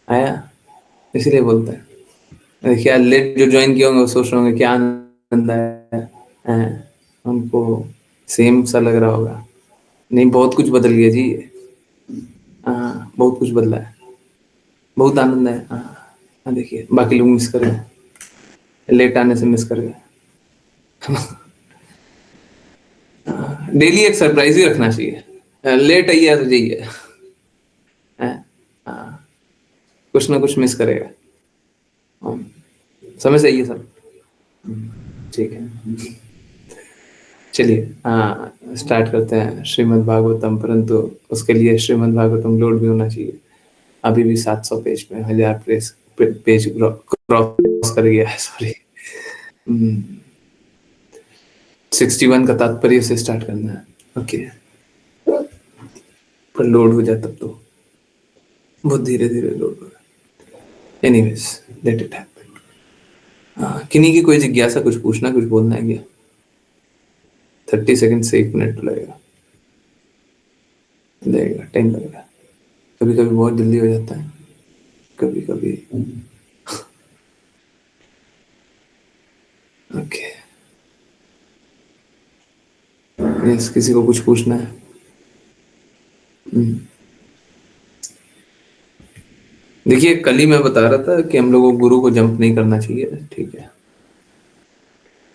आया, इसीलिए बोलते हैं। देखिए लेट जो ज्वाइन किए होंगे वो सोच रहे होंगे क्या आनंद आया है, उनको सेम सा लग रहा होगा। नहीं, बहुत कुछ बदल गया जी। हाँ, बहुत कुछ बदला है, बहुत आनंद है। हाँ हाँ, देखिए बाकी लोग मिस कर गए, लेट आने से मिस कर गए। डेली एक सरप्राइज ही रखना चाहिए, लेट आइए तो जाइए, हैं? हाँ, कुछ ना कुछ मिस करेगा। समय सही है सर। ठीक है, चलिए हाँ स्टार्ट करते हैं श्रीमद् भागवतम, परंतु उसके लिए श्रीमद् भागवतम लोड भी होना चाहिए। अभी भी 700 पेज में 1000 पेज क्रॉस कर गया है, सॉरी। 61 का तात्पर्य से स्टार्ट करना है, ओके। पर लोड हो जाए तब तो बहुत धीरे धीरे लोड होगा। Anyways, let it happen. किन्हीं की कोई जिज्ञासा, कुछ पूछना, कुछ बोलना है क्या? 30 सेकंड से 1 मिनट तो लगेगा, टाइम लगेगा। कभी कभी बहुत जल्दी हो जाता है, कभी कभी। ओके, यस, किसी को कुछ पूछना है? देखिए कल ही मैं बता रहा था कि हम लोगों को गुरु को जंप नहीं करना चाहिए, ठीक है।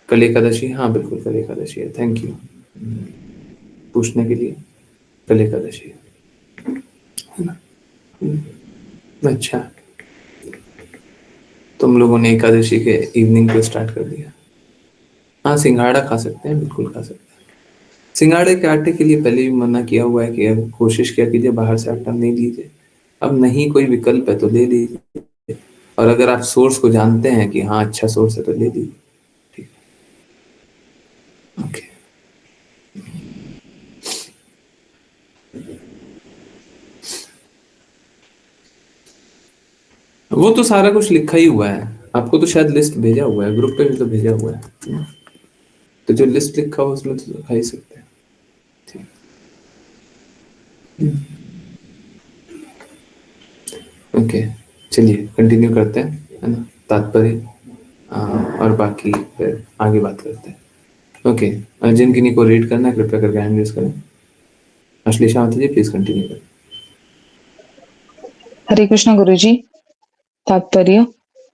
कल एकादशी, हाँ बिल्कुल कल एकादशी है, थैंक यू पूछने के लिए। कल एकादशी है ना? अच्छा, तुम लोगों ने एकादशी के इवनिंग को स्टार्ट कर दिया। हाँ, सिंघाड़ा खा सकते हैं, बिल्कुल खा सकते हैं। सिंघाड़े के आटे के लिए पहले भी मना किया हुआ है कि अब कोशिश किया कीजिए बाहर से आटा नहीं लीजिए। अब नहीं कोई विकल्प है तो ले लीजिए, और अगर आप सोर्स को जानते हैं कि हाँ अच्छा सोर्स है तो ले लीजिए, ठीक है, ओके। वो तो सारा कुछ लिखा ही हुआ है, आपको तो शायद लिस्ट भेजा हुआ है, ग्रुप पे भी तो भेजा हुआ है। तो जो लिस्ट लिखा हुआ उसमें तो खा ही सकते हैं, ठीक। ओके, चलिए कंटिन्यू करते हैं, है ना, तात्पर्य। और बाकी फिर आगे बात करते हैं। ओके, जिन किन्हीं को रीड करना है कृपया करके हैंड रेज करें। अश्लेषा जी प्लीज कंटिन्यू करें। हरे कृष्ण गुरुजी। तात्पर्य: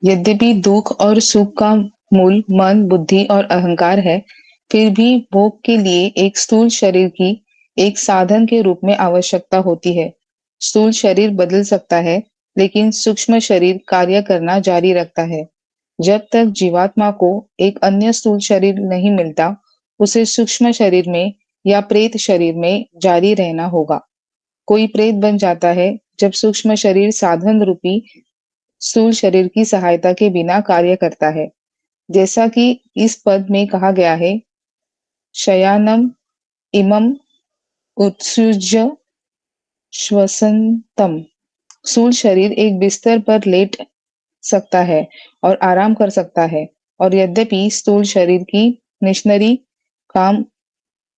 यद्यपि दुख और सुख का मूल मन, बुद्धि और अहंकार है, फिर भी भोग के लिए एक स्थूल शरीर की एक साधन के रूप में आवश्यकता होती है। स्थूल शरीर बदल सकता है, लेकिन सूक्ष्म शरीर कार्य करना जारी रखता है। जब तक जीवात्मा को एक अन्य स्थूल शरीर नहीं मिलता, उसे सूक्ष्म शरीर में या प्रेत शरीर में जारी रहना होगा। कोई प्रेत बन जाता है जब सूक्ष्म शरीर साधन रूपी स्थूल शरीर की सहायता के बिना कार्य करता है। जैसा कि इस पद में कहा गया है, शयानम इमम उत्सृज्य श्वसन्तम। स्थूल शरीर एक बिस्तर पर लेट सकता है और आराम कर सकता है, और यद्यपि स्थूल शरीर की मिशनरी काम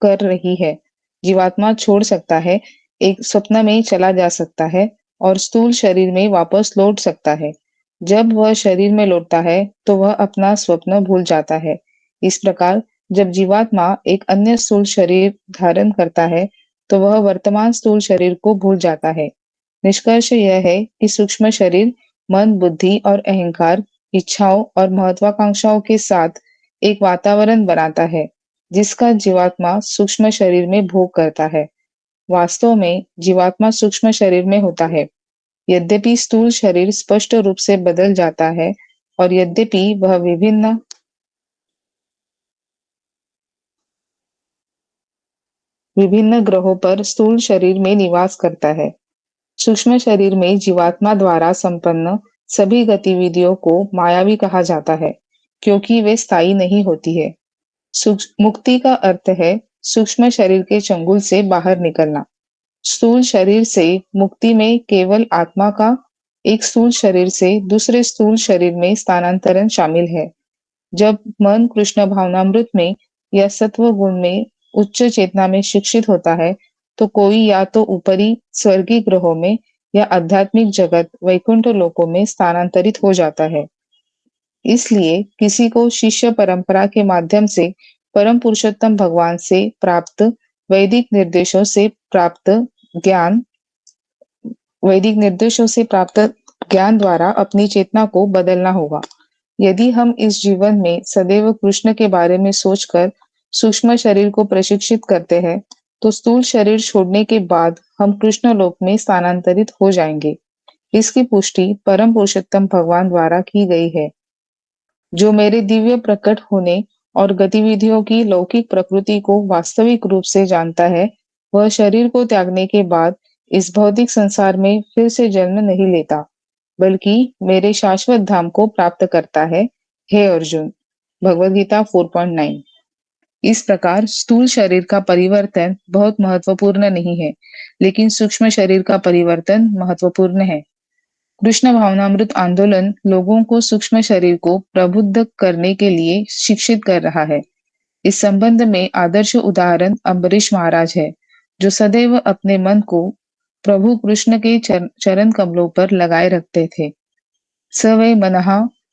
कर रही है, जीवात्मा छोड़ सकता है, एक स्वप्न में चला जा सकता है और स्थूल शरीर में वापस लौट सकता है। जब वह शरीर में लौटता है तो वह अपना स्वप्न भूल जाता है। इस प्रकार जब जीवात्मा एक अन्य स्थूल शरीर धारण करता है तो वह वर्तमान स्थूल शरीर को भूल जाता है। निष्कर्ष यह है कि सूक्ष्म शरीर मन, बुद्धि और अहंकार, इच्छाओं और महत्वाकांक्षाओं के साथ एक वातावरण बनाता है, जिसका जीवात्मा सूक्ष्म शरीर में भोग करता है। वास्तव में जीवात्मा सूक्ष्म शरीर में होता है, यद्यपि स्थूल शरीर स्पष्ट रूप से बदल जाता है, और यद्यपि वह विभिन्न ग्रहों पर स्थूल शरीर में निवास करता है। सूक्ष्म शरीर में जीवात्मा द्वारा संपन्न सभी गतिविधियों को मायावी कहा जाता है, क्योंकि वे स्थायी नहीं होती है। मुक्ति का अर्थ है सूक्ष्म शरीर के चंगुल से बाहर निकलना। स्थूल शरीर से मुक्ति में केवल आत्मा का एक स्थूल शरीर से दूसरे स्थूल शरीर में स्थानांतरण शामिल है। जब मन कृष्ण भावनामृत में या सत्व गुण में उच्च चेतना में शिक्षित होता है, तो कोई या तो ऊपरी स्वर्गीय ग्रहों में या आध्यात्मिक जगत वैकुंठ लोकों में स्थानांतरित हो जाता है। इसलिए किसी को शिष्य परंपरा के माध्यम से परम पुरुषोत्तम भगवान से प्राप्त वैदिक निर्देशों से प्राप्त ज्ञान वैदिक निर्देशों से प्राप्त ज्ञान द्वारा अपनी चेतना को बदलना होगा। यदि हम इस जीवन में सदैव कृष्ण के बारे में सोचकर सूक्ष्म शरीर को प्रशिक्षित करते हैं, तो स्थूल शरीर छोड़ने के बाद हम कृष्ण लोक में स्थानांतरित हो जाएंगे। इसकी पुष्टि परम पुरुषोत्तम भगवान द्वारा की गई है। जो मेरे दिव्य प्रकट होने और गतिविधियों की लौकिक प्रकृति को वास्तविक रूप से जानता है, वह शरीर को त्यागने के बाद इस भौतिक संसार में फिर से जन्म नहीं लेता, बल्कि मेरे शाश्वत धाम को प्राप्त करता है। हे अर्जुन, भगवद गीता 4.9। इस प्रकार स्थूल शरीर का परिवर्तन बहुत महत्वपूर्ण नहीं है, लेकिन सूक्ष्म शरीर का परिवर्तन महत्वपूर्ण है। कृष्ण भावनामृत आंदोलन लोगों को सूक्ष्म शरीर को प्रबुद्ध करने के लिए शिक्षित कर रहा है। इस संबंध में आदर्श उदाहरण अम्बरीश महाराज है, जो सदैव अपने मन को प्रभु कृष्ण के चरण कमलों पर लगाए रखते थे। स वै मनः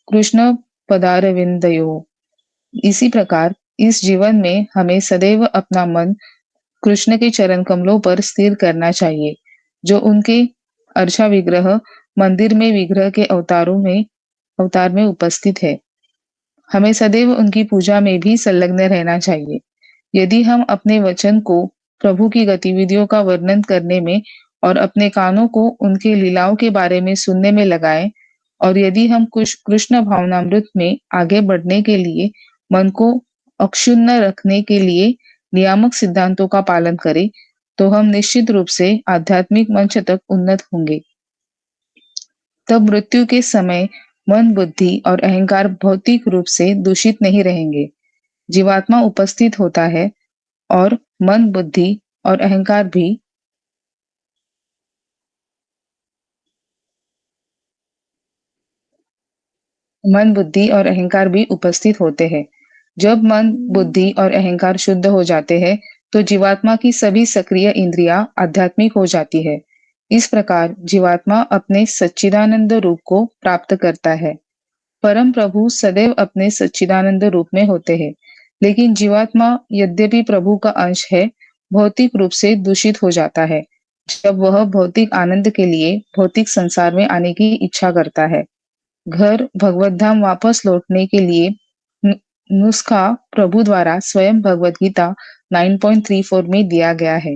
कृष्ण पदारविंदयो। इसी प्रकार इस जीवन में हमें सदैव अपना मन कृष्ण के चरण कमलों पर स्थिर करना चाहिए, जो उनके अर्चा विग्रह मंदिर में विग्रह के अवतार में उपस्थित है। हमें सदैव उनकी पूजा में भी संलग्न रहना चाहिए। यदि हम अपने वचन को प्रभु की गतिविधियों का वर्णन करने में और अपने कानों को उनके लीलाओं के बारे में सुनने में लगाएं, और यदि हम कुछ कृष्ण भावनामृत में आगे बढ़ने के लिए मन को अक्षुण्ण रखने के लिए नियामक सिद्धांतों का पालन करें, तो हम निश्चित रूप से आध्यात्मिक मंच तक उन्नत होंगे। तब मृत्यु के समय मन, बुद्धि और अहंकार भौतिक रूप से दूषित नहीं रहेंगे। जीवात्मा उपस्थित होता है और मन, बुद्धि और अहंकार भी उपस्थित होते हैं। जब मन, बुद्धि और अहंकार शुद्ध हो जाते हैं, तो जीवात्मा की सभी सक्रिय इंद्रियां आध्यात्मिक हो जाती है। इस प्रकार जीवात्मा अपने सच्चिदानंद रूप को प्राप्त करता है। परम प्रभु सदैव अपने सच्चिदानंद रूप में होते हैं, लेकिन जीवात्मा यद्यपि प्रभु का अंश है, भौतिक रूप से दूषित हो जाता है जब वह भौतिक आनंद के लिए भौतिक संसार में आने की इच्छा करता है। घर भगवत धाम वापस लौटने के लिए नुस्खा प्रभु द्वारा स्वयं भगवत गीता 9.34 में दिया गया है।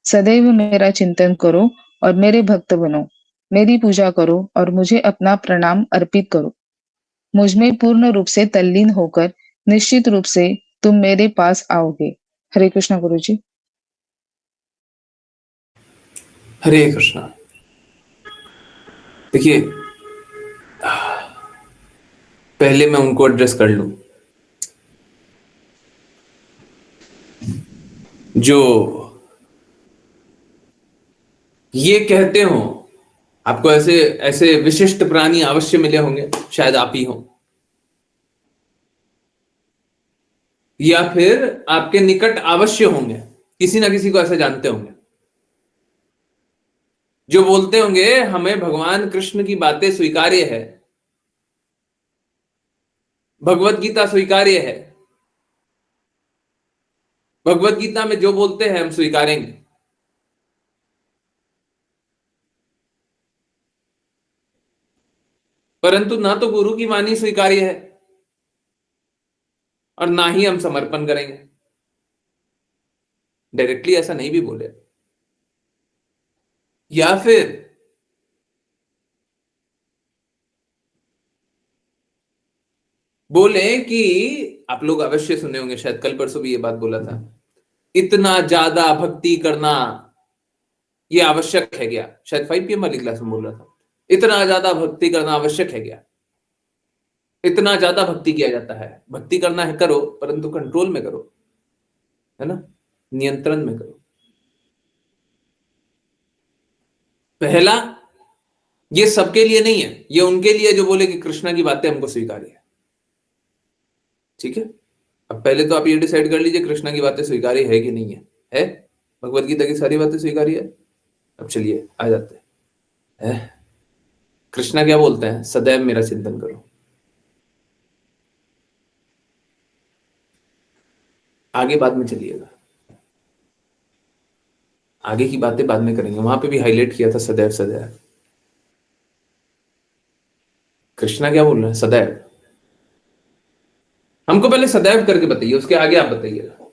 सदैव मेरा चिंतन करो और मेरे भक्त बनो। मेरी पूजा करो और मुझे अपना प्रणाम अर्पित करो। मुझ में पूर्ण रूप से तल्लीन होकर निश्चित रूप से तुम मेरे पास आओगे। हरे कृष्णा गुरु जी। हरे कृष्णा। देखिए, पहले मैं उनको एड्रेस कर लूं जो ये कहते हो आपको ऐसे ऐसे विशिष्ट प्राणी अवश्य मिले होंगे, शायद आप ही हो, या फिर आपके निकट अवश्य होंगे, किसी ना किसी को ऐसे जानते होंगे, जो बोलते होंगे हमें भगवान कृष्ण की बातें स्वीकार्य है, भगवत गीता स्वीकार्य है, भगवत गीता में जो बोलते हैं हम स्वीकारेंगे। परंतु ना तो गुरु की वाणी स्वीकार्य है और ना ही हम समर्पण करेंगे। डायरेक्टली ऐसा नहीं भी बोले, या फिर बोले कि आप लोग अवश्य सुने होंगे, शायद कल परसों भी ये बात बोला था, इतना ज्यादा भक्ति करना ये आवश्यक है क्या। शायद 5 PM वाली क्लास में बोल रहा था, इतना ज्यादा भक्ति करना आवश्यक है क्या, इतना ज्यादा भक्ति किया जाता है। भक्ति करना है करो, परंतु कंट्रोल में करो, है ना, नियंत्रण में करो। पहला, ये सबके लिए नहीं है, ये उनके लिए जो बोले कि कृष्णा की बातें हमको स्वीकार्य है। ठीक है, अब पहले तो आप ये डिसाइड कर लीजिए कृष्णा की बातें स्वीकार्य है कि नहीं है। है भगवत गीता की सारी बातें स्वीकार्य है। अब चलिए आ जाते हैं। है? कृष्णा क्या बोलते हैं? सदैव मेरा चिंतन करो। आगे बाद में चलिएगा, आगे की बातें बाद में करेंगे, वहां पे भी हाईलाइट किया था सदैव सदैव। कृष्णा क्या बोल रहे हैं? सदैव। हमको पहले सदैव करके बताइए, उसके आगे आप बताइएगा।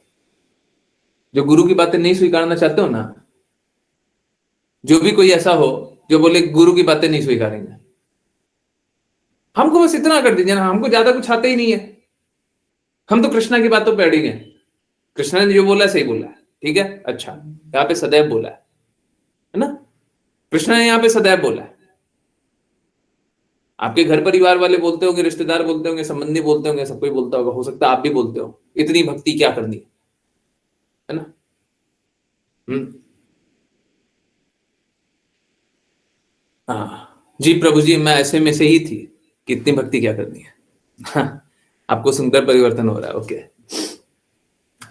जो गुरु की बातें नहीं स्वीकारना चाहते हो ना, जो भी कोई ऐसा हो जो बोले गुरु की बातें नहीं स्वीकारेंगे, हमको बस इतना कर दीजिए ना, हमको ज्यादा कुछ आता ही नहीं है। हम तो कृष्णा की बातों पे अड़िग हैं। कृष्णा ने जो बोला सही बोला है, ठीक है, अच्छा, यहाँ पे सदैव बोला है ना? कृष्णा ने यहाँ पे सदैव बोला है। आपके घर परिवार वाले बोलते होंगे, रिश्तेदार बोलते होंगे, संबंधी बोलते होंगे, सब कोई बोलता होगा, हो सकता है आप भी बोलते हो, इतनी भक्ति क्या करनी है ना? हम्म। हाँ जी प्रभु जी, मैं ऐसे में से ही थी कि इतनी भक्ति क्या करनी है। हाँ, आपको सुनकर परिवर्तन हो रहा है, ओके।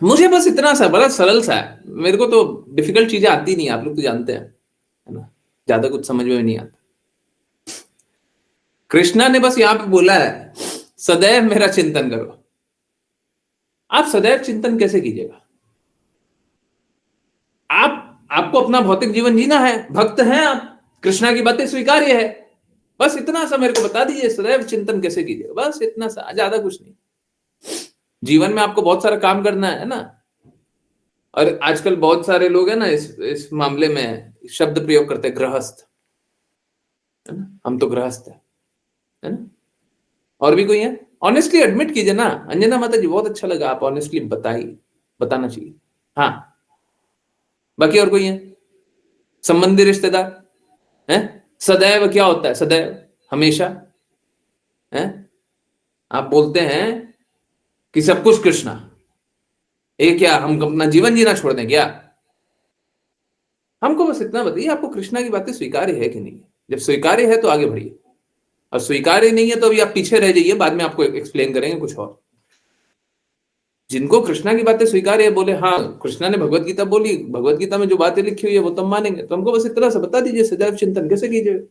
मुझे बस इतना सा, बड़ा सरल सा है, मेरे को तो डिफिकल्ट चीजें आती नहीं, आप लोग तो जानते हैं, है ना? ज्यादा कुछ समझ में नहीं आता। कृष्णा ने बस यहां पे बोला है सदैव मेरा चिंतन करो। आप सदैव चिंतन कैसे कीजिएगा? आपको अपना भौतिक जीवन जीना है, भक्त हैं आप, कृष्णा की बातें स्वीकार्य है, बस इतना सा मेरे को बता दीजिए सदैव चिंतन कैसे कीजिएगा, बस इतना सा, ज्यादा कुछ नहीं। जीवन में आपको बहुत सारा काम करना है ना। और आजकल बहुत सारे लोग हैं ना इस मामले में शब्द प्रयोग करते हैं, गृहस्थ, है ना? हम तो गृहस्थ है ना? और भी कोई है? ऑनेस्टली एडमिट कीजिए ना। अंजना माता जी, बहुत अच्छा लगा, आप ऑनेस्टली बताइए, बताना चाहिए। हाँ, बाकी और कोई है? संबंधी, रिश्तेदार है? सदैव क्या होता है? सदैव हमेशा है। आप बोलते हैं कि सब कुछ कृष्णा, ये क्या हम अपना जीवन जीना छोड़ दें क्या? हमको बस इतना बताइए, आपको कृष्णा की बातें स्वीकार्य है कि नहीं? जब स्वीकार्य है तो आगे बढ़िए, और स्वीकार्य नहीं है तो अभी आप पीछे रह जाइए, बाद में आपको एक्सप्लेन करेंगे कुछ और। जिनको कृष्णा की बातें स्वीकार्य है, बोले हाँ कृष्णा ने भगवत गीता बोली, भगवत गीता में जो बातें लिखी हुई है वो तो हम मानेंगे, तो हमको बस इतना सा बता दीजिए सदैव चिंतन कैसे कीजिए।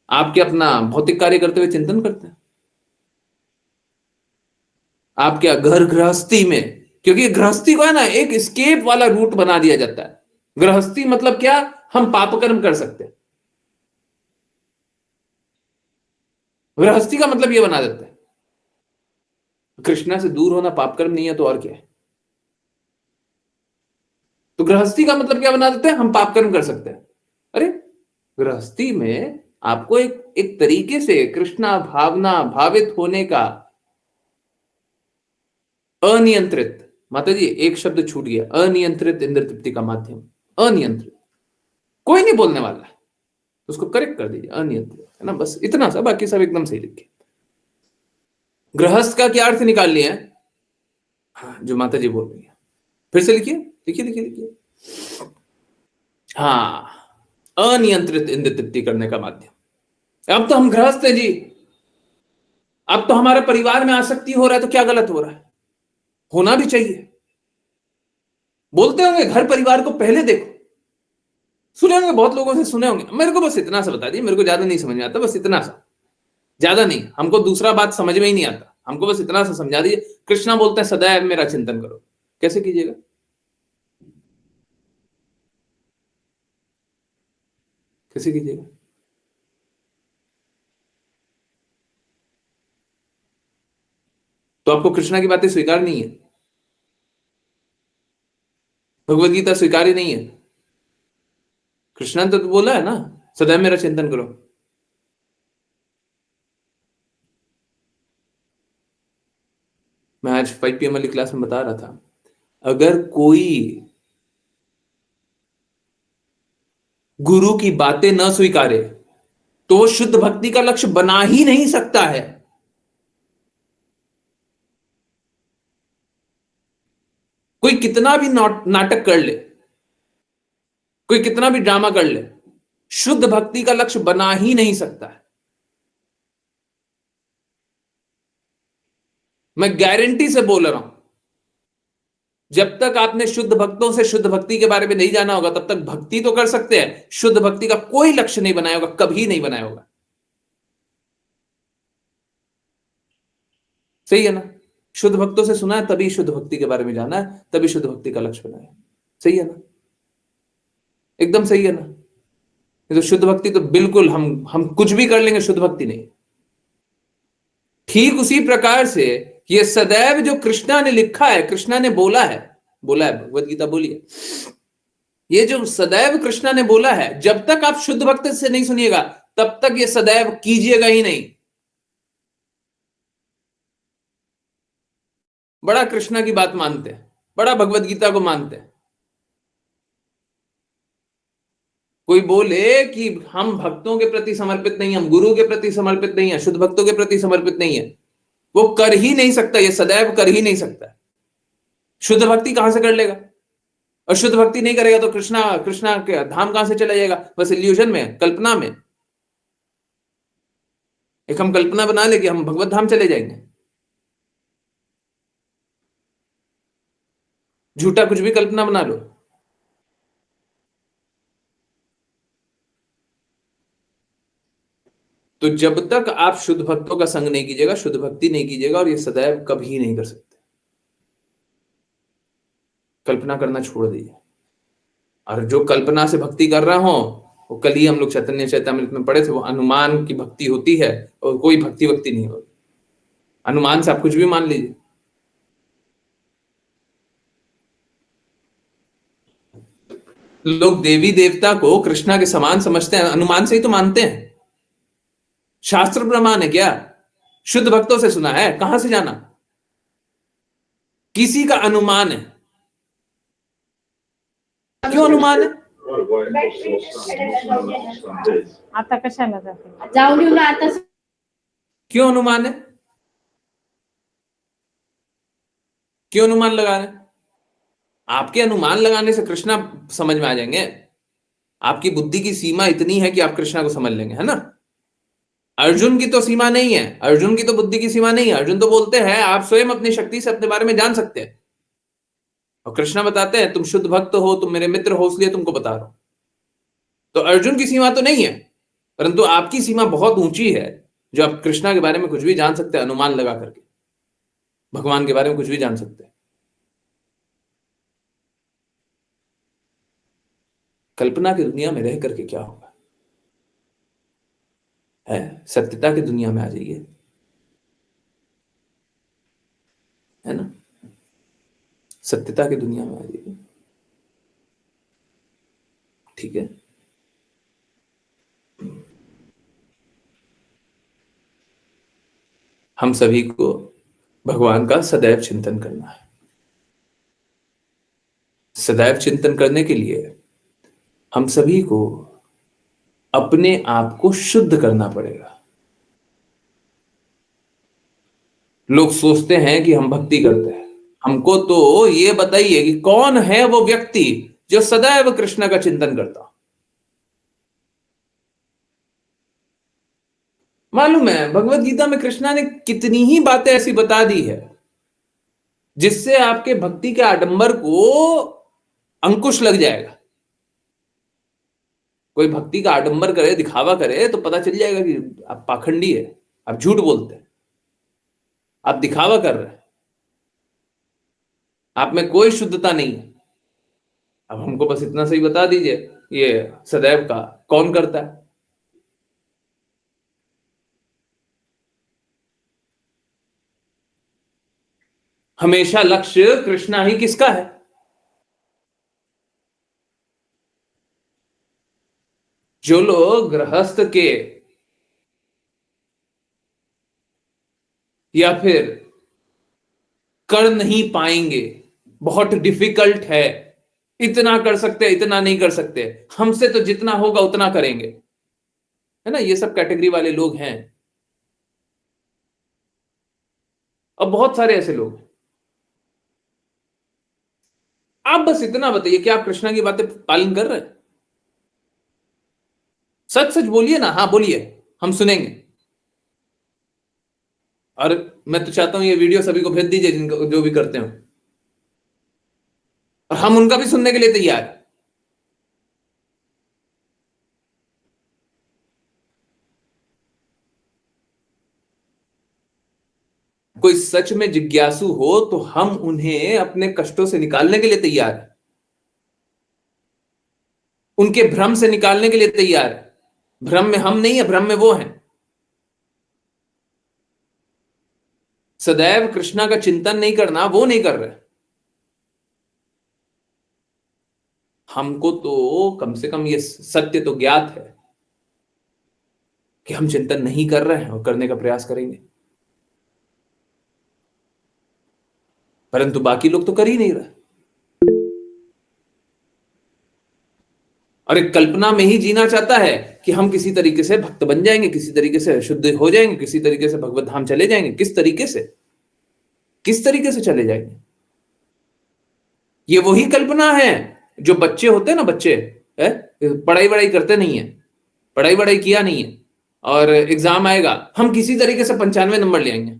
आपके अपना भौतिक कार्य करते हुए चिंतन करते हैं आप क्या घर गृहस्थी में? क्योंकि गृहस्थी को है ना एक स्केप वाला रूट बना दिया जाता है। गृहस्थी मतलब क्या? हम पाप कर्म कर सकते हैं, गृहस्थी का मतलब ये बना देता है। कृष्णा से दूर होना पाप कर्म नहीं है तो और क्या है? तो गृहस्थी का मतलब क्या बना देते हैं? हम पाप कर्म कर सकते हैं। अरे, गृहस्थी में आपको एक एक तरीके से कृष्णा भावना भावित होने का, अनियंत्रित, माता जी एक शब्द छूट गया, अनियंत्रित इंद्र तृप्ति का माध्यम। अनियंत्रित कोई नहीं बोलने वाला है, तो उसको करेक्ट कर दीजिए, अनियंत्रित, है ना? बस इतना सा, बाकी सब एकदम सही लिखे। गृहस्थ का क्या अर्थ निकाल लिया है? हाँ, जो माता जी बोल रही है, फिर से लिखिए, लिखिए लिखिए लिखिए। हाँ, अनियंत्रित इंद्र तृप्ति करने का माध्यम। अब तो हम गृहस्थ हैं जी, अब तो हमारे परिवार में आसक्ति हो रहा है, तो क्या गलत हो रहा है? होना भी चाहिए। बोलते होंगे घर परिवार को पहले देखो, सुने होंगे, बहुत लोगों से सुने होंगे। मेरे को बस इतना सा बता दिए, मेरे को ज्यादा नहीं समझ में आता, बस इतना सा, ज्यादा नहीं, हमको दूसरा बात समझ में ही नहीं आता, हमको बस इतना सा समझा दीजिए। कृष्णा बोलते हैं सदैव मेरा चिंतन करो, कैसे कीजिएगा? कैसे कीजिएगा? तो आपको कृष्णा की बातें स्वीकार नहीं है, भगवत गीता स्वीकार्य नहीं है। कृष्णा ने तो बोला है ना सदैव मेरा चिंतन करो। मैं आज 5 PM वाली क्लास में बता रहा था, अगर कोई गुरु की बातें न स्वीकारे तो वो शुद्ध भक्ति का लक्ष्य बना ही नहीं सकता है। कोई कितना भी नाटक कर ले, कोई कितना भी ड्रामा कर ले, शुद्ध भक्ति का लक्ष्य बना ही नहीं सकता है। मैं गारंटी से बोल रहा हूं, जब तक आपने शुद्ध भक्तों से शुद्ध भक्ति के बारे में नहीं जाना होगा तब तक भक्ति तो कर सकते हैं, शुद्ध भक्ति का कोई लक्ष्य नहीं बनाया होगा, कभी नहीं बनाया होगा। सही है ना? शुद्ध भक्तों से सुना है तभी शुद्ध भक्ति के बारे में जाना है, तभी शुद्ध भक्ति का लक्ष्य बनाया। सही है ना? एकदम सही है ना? तो शुद्ध भक्ति तो बिल्कुल हम कुछ भी कर लेंगे, शुद्ध भक्ति नहीं। ठीक उसी प्रकार से ये सदैव जो कृष्णा ने लिखा है, कृष्णा ने बोला है भगवत गीता बोली है, ये जो सदैव कृष्णा ने बोला है, जब तक आप शुद्ध भक्त से नहीं सुनिएगा तब तक ये सदैव कीजिएगा ही नहीं। बड़ा कृष्णा की बात मानते हैं, बड़ा भगवत गीता को मानते हैं। कोई बोले कि हम भक्तों के प्रति समर्पित नहीं, हम गुरु के प्रति समर्पित नहीं है, शुद्ध भक्तों के प्रति समर्पित नहीं है, वो कर ही नहीं सकता, ये सदैव कर ही नहीं सकता। शुद्ध भक्ति कहां से कर लेगा? और शुद्ध भक्ति नहीं करेगा तो कृष्णा कृष्णा के धाम कहां से चला जाएगा? बस इल्यूजन में, कल्पना में। एक हम कल्पना बना ले कि हम भगवत धाम चले जाएंगे, झूठा कुछ भी कल्पना बना लो। तो जब तक आप शुद्ध भक्तों का संग नहीं कीजिएगा, शुद्ध भक्ति नहीं कीजिएगा, और ये सदैव कभी नहीं कर सकते। कल्पना करना छोड़ दीजिए। और जो कल्पना से भक्ति कर रहा हो, वो कल ही हम लोग चैतन्य चैतामृत में पढ़े थे, वो अनुमान की भक्ति होती है और कोई भक्ति नहीं होती। अनुमान से आप कुछ भी मान लीजिए। लोग देवी देवता को कृष्णा के समान समझते हैं, अनुमान से ही तो मानते हैं। शास्त्र प्रमाण है क्या? शुद्ध भक्तों से सुना है, कहां से जाना? किसी का अनुमान है। क्यों अनुमान है? आता कशाला जाते? जाऊन येऊ ना आता. क्यों अनुमान है? क्यों अनुमान लगा रहे हैं? आपके अनुमान लगाने से कृष्णा समझ में आ जाएंगे? आपकी बुद्धि की सीमा इतनी है कि आप कृष्णा को समझ लेंगे, है ना? अर्जुन की तो सीमा नहीं है, अर्जुन की तो बुद्धि की सीमा नहीं है। अर्जुन तो बोलते हैं आप स्वयं अपनी शक्ति से अपने बारे में जान सकते हैं, और कृष्णा बताते हैं तुम शुद्ध भक्त हो, तुम मेरे मित्र हो, इसलिए तुमको बता रहा हूं। तो अर्जुन की सीमा तो नहीं है, परंतु आपकी सीमा बहुत ऊंची है, जो आप कृष्णा के बारे में कुछ भी जान सकते हैं अनुमान लगा करके, भगवान के बारे में कुछ भी जान सकते हैं। कल्पना की दुनिया में रह करके क्या होगा? है सत्यता की दुनिया में आ जाइए, है ना? सत्यता की दुनिया में आ जाइए, ठीक है? हम सभी को भगवान का सदैव चिंतन करना है। सदैव चिंतन करने के लिए हम सभी को अपने आप को शुद्ध करना पड़ेगा। लोग सोचते हैं कि हम भक्ति करते हैं, हमको तो ये बताइए कि कौन है वो व्यक्ति जो सदैव कृष्ण का चिंतन करता? मालूम है भगवत गीता में कृष्णा ने कितनी ही बातें ऐसी बता दी है जिससे आपके भक्ति के आडंबर को अंकुश लग जाएगा। कोई भक्ति का आडंबर करे, दिखावा करे, तो पता चल जाएगा कि आप पाखंडी है, आप झूठ बोलते हैं, आप दिखावा कर रहे हैं, आप में कोई शुद्धता नहीं है। अब हमको बस इतना सही बता दीजिए, ये सदैव का कौन करता है? हमेशा लक्ष्य कृष्णा ही किसका है? जो लोग गृहस्थ के या फिर कर नहीं पाएंगे, बहुत डिफिकल्ट है, इतना कर सकते हैं, इतना नहीं कर सकते, हमसे तो जितना होगा उतना करेंगे, है ना? ये सब कैटेगरी वाले लोग हैं, और बहुत सारे ऐसे लोग हैं। आप बस इतना बताइए कि आप कृष्णा की बातें पालन कर रहे हैं? सच सच बोलिए ना, हाँ बोलिए, हम सुनेंगे। और मैं तो चाहता हूं ये वीडियो सभी को भेज दीजिए जिनको जो भी करते हो। और हम उनका भी सुनने के लिए तैयार हैं। कोई सच में जिज्ञासु हो तो हम उन्हें अपने कष्टों से निकालने के लिए तैयार हैं, उनके भ्रम से निकालने के लिए तैयार है। भ्रम में हम नहीं है, भ्रम में वो हैं। सदैव कृष्णा का चिंतन नहीं करना, वो नहीं कर रहे। हमको तो कम से कम ये सत्य तो ज्ञात है कि हम चिंतन नहीं कर रहे हैं और करने का प्रयास करेंगे, परंतु बाकी लोग तो कर ही नहीं रहे। और एक कल्पना में ही जीना चाहता है कि हम किसी तरीके से भक्त बन जाएंगे, किसी तरीके से शुद्ध हो जाएंगे, किसी तरीके से भगवत धाम चले जाएंगे। किस तरीके से, किस तरीके से चले जाएंगे? ये वही कल्पना है जो बच्चे होते हैं ना, बच्चे पढ़ाई वढ़ाई करते नहीं है, पढ़ाई वढ़ाई किया नहीं है, और एग्जाम आएगा, हम किसी तरीके से 95 नंबर ले आएंगे।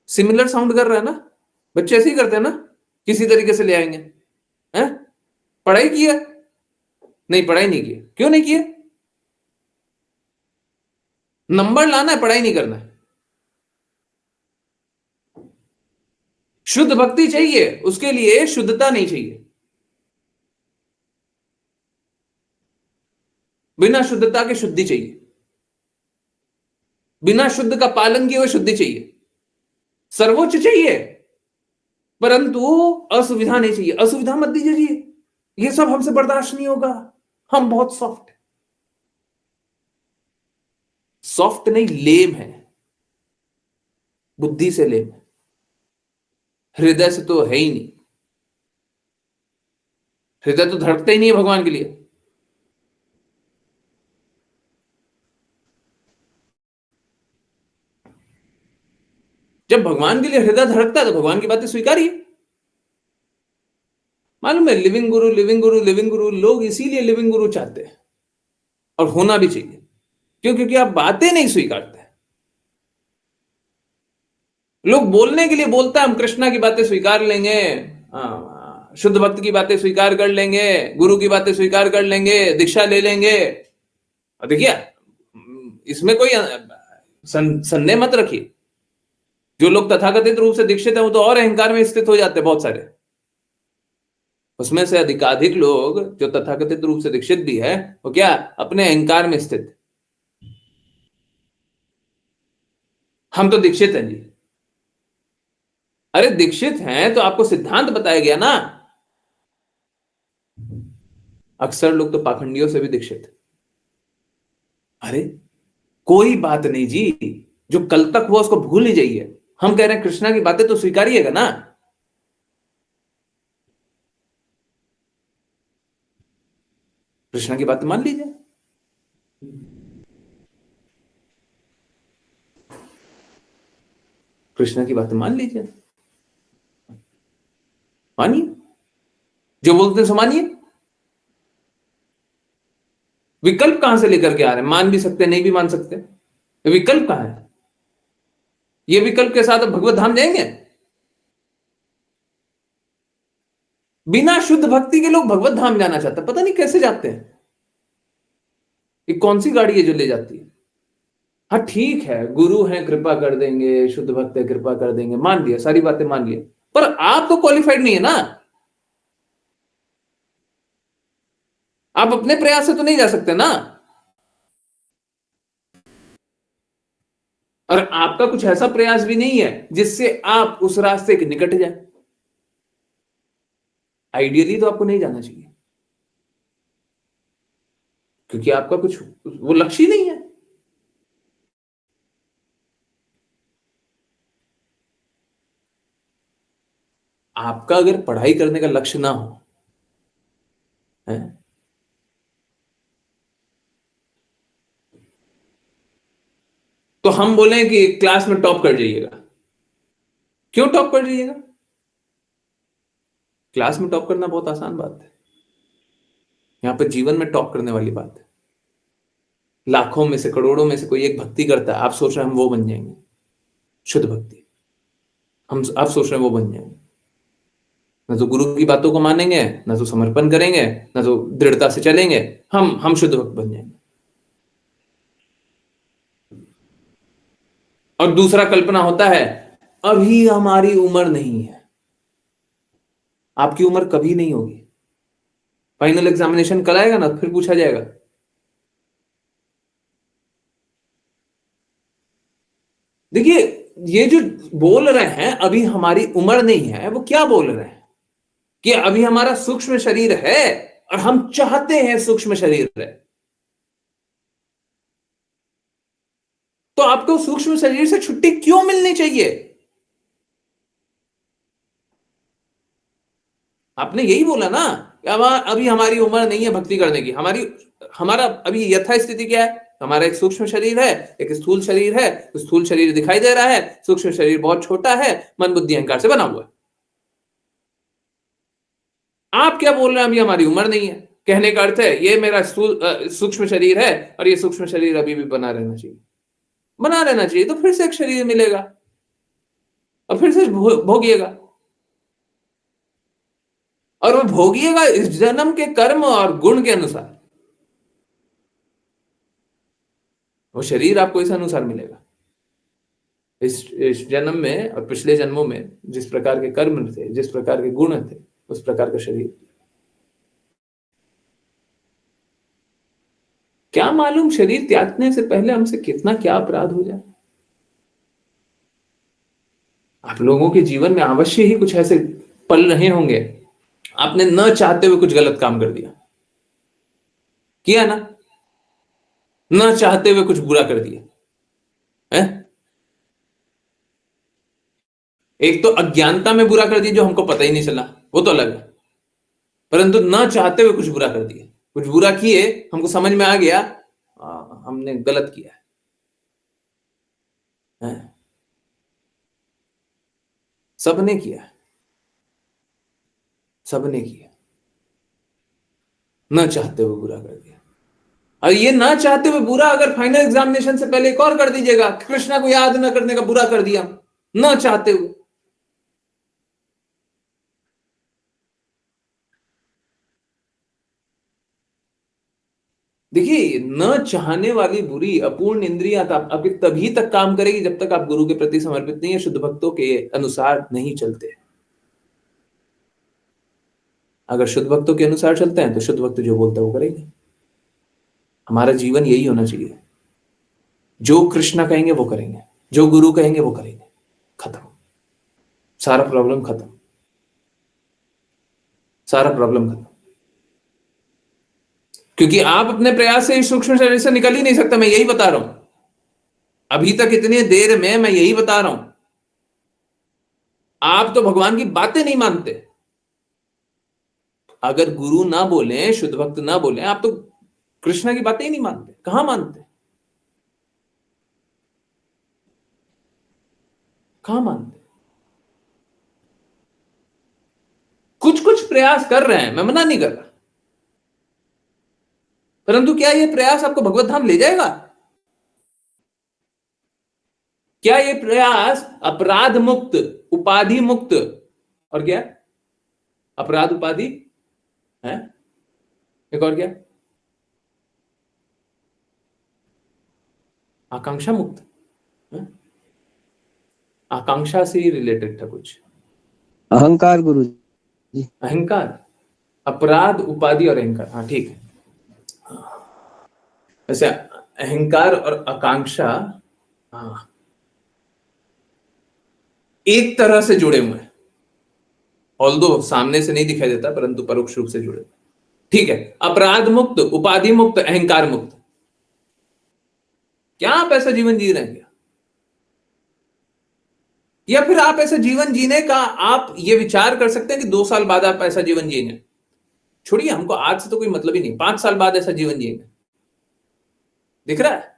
सिमिलर साउंड कर रहा है ना, बच्चे ऐसे ही करते हैं ना, किसी तरीके से ले आएंगे। हैं? पढ़ाई किया नहीं, पढ़ाई नहीं किया, क्यों नहीं किया? नंबर लाना है, पढ़ाई नहीं करना है। शुद्ध भक्ति चाहिए, उसके लिए शुद्धता नहीं चाहिए। बिना शुद्धता के शुद्धि चाहिए, बिना शुद्ध का पालन किए हुए शुद्धि चाहिए। सर्वोच्च चाहिए, परंतु असुविधा नहीं चाहिए। असुविधा मत दीजिए, ये सब हमसे बर्दाश्त नहीं होगा, हम बहुत सॉफ्ट है। सॉफ्ट नहीं, लेम है, बुद्धि से लेम है, हृदय से तो है ही नहीं। हृदय तो धड़कता ही नहीं है भगवान के लिए। जब भगवान के लिए हृदय धड़कता है तो भगवान की बातें स्वीकारिए। मालूम है, लिविंग गुरु लिविंग गुरु लिविंग गुरु, लोग इसीलिए लिविंग गुरु चाहते हैं, और होना भी चाहिए। क्यों? क्योंकि आप बातें नहीं स्वीकारते। लोग बोलने के लिए बोलता है, हम कृष्णा की बातें स्वीकार लेंगे, शुद्ध भक्त की बातें स्वीकार कर लेंगे, गुरु की बातें स्वीकार कर लेंगे, दीक्षा ले लेंगे। और देखिए, इसमें कोई संदेह मत रखिए, जो लोग तथाकथित रूप से दीक्षित हैं वो तो और अहंकार में स्थित हो जाते हैं बहुत सारे। उसमें से अधिकाधिक लोग जो तथाकथित रूप से दीक्षित भी है, वो क्या, अपने अहंकार में स्थित। हम तो दीक्षित हैं जी। अरे दीक्षित हैं तो आपको सिद्धांत बताया गया ना। अक्सर लोग तो पाखंडियों से भी दीक्षित। अरे कोई बात नहीं जी, जो कल तक हुआ उसको भूल ही जाइए। हम कह रहे हैं कृष्णा की बातें तो स्वीकारिएगा ना। कृष्णा की बातें मान लीजिए। कृष्णा की बातें मान लीजिए, मानिए, जो बोलते हैं सो मानिए। विकल्प कहां से लेकर के आ रहे हैं? मान भी सकते, नहीं भी मान सकते, विकल्प कहां है? ये विकल्प के साथ भगवत धाम जाएंगे? बिना शुद्ध भक्ति के लोग भगवत धाम जाना चाहते, पता नहीं कैसे जाते हैं। ये कौन सी गाड़ी है जो ले जाती है? हाँ ठीक है, गुरु हैं कृपा कर देंगे, शुद्ध भक्त है कृपा कर देंगे, मान लिया, सारी बातें मान लिया, पर आप तो क्वालिफाइड नहीं है ना। आप अपने प्रयास से तो नहीं जा सकते ना। और आपका कुछ ऐसा प्रयास भी नहीं है जिससे आप उस रास्ते के निकट जाए। आइडियली तो आपको नहीं जाना चाहिए, क्योंकि आपका कुछ वो लक्ष्य ही नहीं है। आपका अगर पढ़ाई करने का लक्ष्य ना हो, है, तो हम बोले कि क्लास में टॉप कर जाइएगा। क्यों टॉप कर जाइएगा? क्लास में टॉप करना बहुत आसान बात है, यहां पर जीवन में टॉप करने वाली बात है। लाखों में से, करोड़ों में से कोई एक भक्ति करता है, आप सोच रहे हैं हम वो बन जाएंगे, शुद्ध भक्ति, हम आप सोच रहे हैं वो बन जाएंगे। न तो गुरु की बातों को मानेंगे, न तो समर्पण करेंगे, न तो दृढ़ता से चलेंगे, हम शुद्ध भक्त बन जाएंगे। और दूसरा कल्पना होता है, अभी हमारी उम्र नहीं है। आपकी उम्र कभी नहीं होगी। फाइनल एग्जामिनेशन कल आएगा ना, फिर पूछा जाएगा, देखिए ये जो बोल रहे हैं अभी हमारी उम्र नहीं है, वो क्या बोल रहे हैं कि अभी हमारा सूक्ष्म शरीर है और हम चाहते हैं सूक्ष्म शरीर रहे। तो आपको सूक्ष्म शरीर से छुट्टी क्यों मिलनी चाहिए? आपने यही बोला ना कि अभी हमारी उम्र नहीं है भक्ति करने की। हमारा अभी यथास्थिति क्या है? हमारा एक सूक्ष्म शरीर है, एक स्थूल शरीर है। स्थूल शरीर दिखाई दे रहा है, सूक्ष्म शरीर बहुत छोटा है, मन बुद्धि अहंकार से बना हुआ है। आप क्या बोल रहे हैं? अभी हमारी उम्र नहीं है। कहने का अर्थ है ये मेरा सूक्ष्म शरीर है और ये सूक्ष्म शरीर अभी भी बना रहना चाहिए, बना रहना चाहिए। तो फिर से एक शरीर मिलेगा और फिर से भोगिएगा, और वो भोगिएगा इस जन्म के कर्म और गुण के अनुसार। वो शरीर आपको इस अनुसार मिलेगा, इस जन्म में और पिछले जन्मों में जिस प्रकार के कर्म थे, जिस प्रकार के गुण थे, उस प्रकार का शरीर। क्या मालूम शरीर त्यागने से पहले हमसे कितना क्या अपराध हो जाए। आप लोगों के जीवन में अवश्य ही कुछ ऐसे पल रहे होंगे, आपने न चाहते हुए कुछ गलत काम कर दिया, किया ना, न चाहते हुए कुछ बुरा कर दिया है। एक तो अज्ञानता में बुरा कर दिया जो हमको पता ही नहीं चला, वो तो अलग है, परंतु न चाहते हुए कुछ बुरा कर दिया, कुछ बुरा किए, हमको समझ में आ गया हमने गलत किया है। सबने किया, सबने किया, न चाहते हुए बुरा कर दिया। और ये ना चाहते हुए बुरा अगर फाइनल एग्जामिनेशन से पहले एक और कर दीजिएगा, कृष्णा को याद न करने का बुरा कर दिया न चाहते हुए, देखिए न चाहने वाली बुरी अपूर्ण इंद्रियां आपके तभी तक काम करेगी जब तक आप गुरु के प्रति समर्पित नहीं है, शुद्ध भक्तों के अनुसार नहीं चलते। अगर शुद्ध भक्तों के अनुसार चलते हैं तो शुद्ध भक्त जो बोलते हैं वो करेंगे। हमारा जीवन यही होना चाहिए, जो कृष्णा कहेंगे वो करेंगे, जो गुरु कहेंगे वो करेंगे, खत्म, सारा प्रॉब्लम खत्म, सारा प्रॉब्लम खत्म। क्योंकि आप अपने प्रयास से इस सूक्ष्म शरीर से निकल ही नहीं सकते, मैं यही बता रहा हूं। अभी तक इतनी देर में मैं यही बता रहा हूं, आप तो भगवान की बातें नहीं मानते। अगर गुरु ना बोले, शुद्ध भक्त ना बोले, आप तो कृष्णा की बातें ही नहीं मानते। कहां मानते, कहां मानते? कुछ कुछ प्रयास कर रहे हैं, मैं मना नहीं कर रहा, परंतु क्या यह प्रयास आपको भगवत धाम ले जाएगा? क्या यह प्रयास अपराध मुक्त, उपाधि मुक्त, और क्या अपराध उपाधि है, एक और क्या आकांक्षा मुक्त है? आकांक्षा से ही रिलेटेड था कुछ, अहंकार गुरु जी। अहंकार, अपराध उपाधि और अहंकार, हाँ ठीक है। वैसे अहंकार और आकांक्षा हाँ एक तरह से जुड़े हुए हैं, ऑल्दो सामने से नहीं दिखाई देता परंतु परोक्ष रूप से जुड़े हुए। ठीक है, अपराध मुक्त, उपाधि मुक्त, अहंकार मुक्त। क्या आप ऐसा जीवन जी रहे हैं क्या? या फिर आप ऐसा जीवन जीने का आप ये विचार कर सकते हैं कि 2 साल बाद आप ऐसा जीवन जिएंगे? छोड़िए, हमको आज से तो कोई मतलब ही नहीं, 5 साल बाद ऐसा जीवन जिएंगे, दिख रहा है?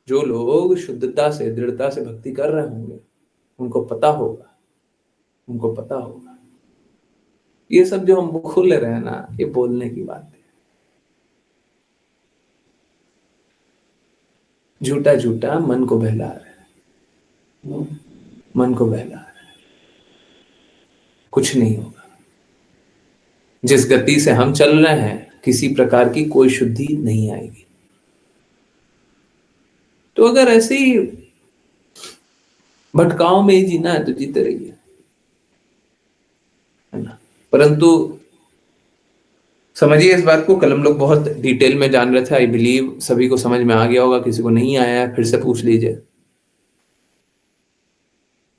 जो लोग शुद्धता से, दृढ़ता से भक्ति कर रहे होंगे उनको पता होगा, उनको पता होगा ये सब जो हम बोल रहे हैं ना, ये बोलने की बात है। झूठा झूठा मन को बहला रहे हैं, मन को बहला रहा है, कुछ नहीं होगा। जिस गति से हम चल रहे हैं किसी प्रकार की कोई शुद्धि नहीं आएगी। तो अगर ऐसे ही भटकाव में ही जीना है तो जीते रहिए, है ना। परंतु समझिए इस बात को, कल हम लोग बहुत डिटेल में जान रहे थे। आई बिलीव सभी को समझ में आ गया होगा, किसी को नहीं आया है फिर से पूछ लीजिए।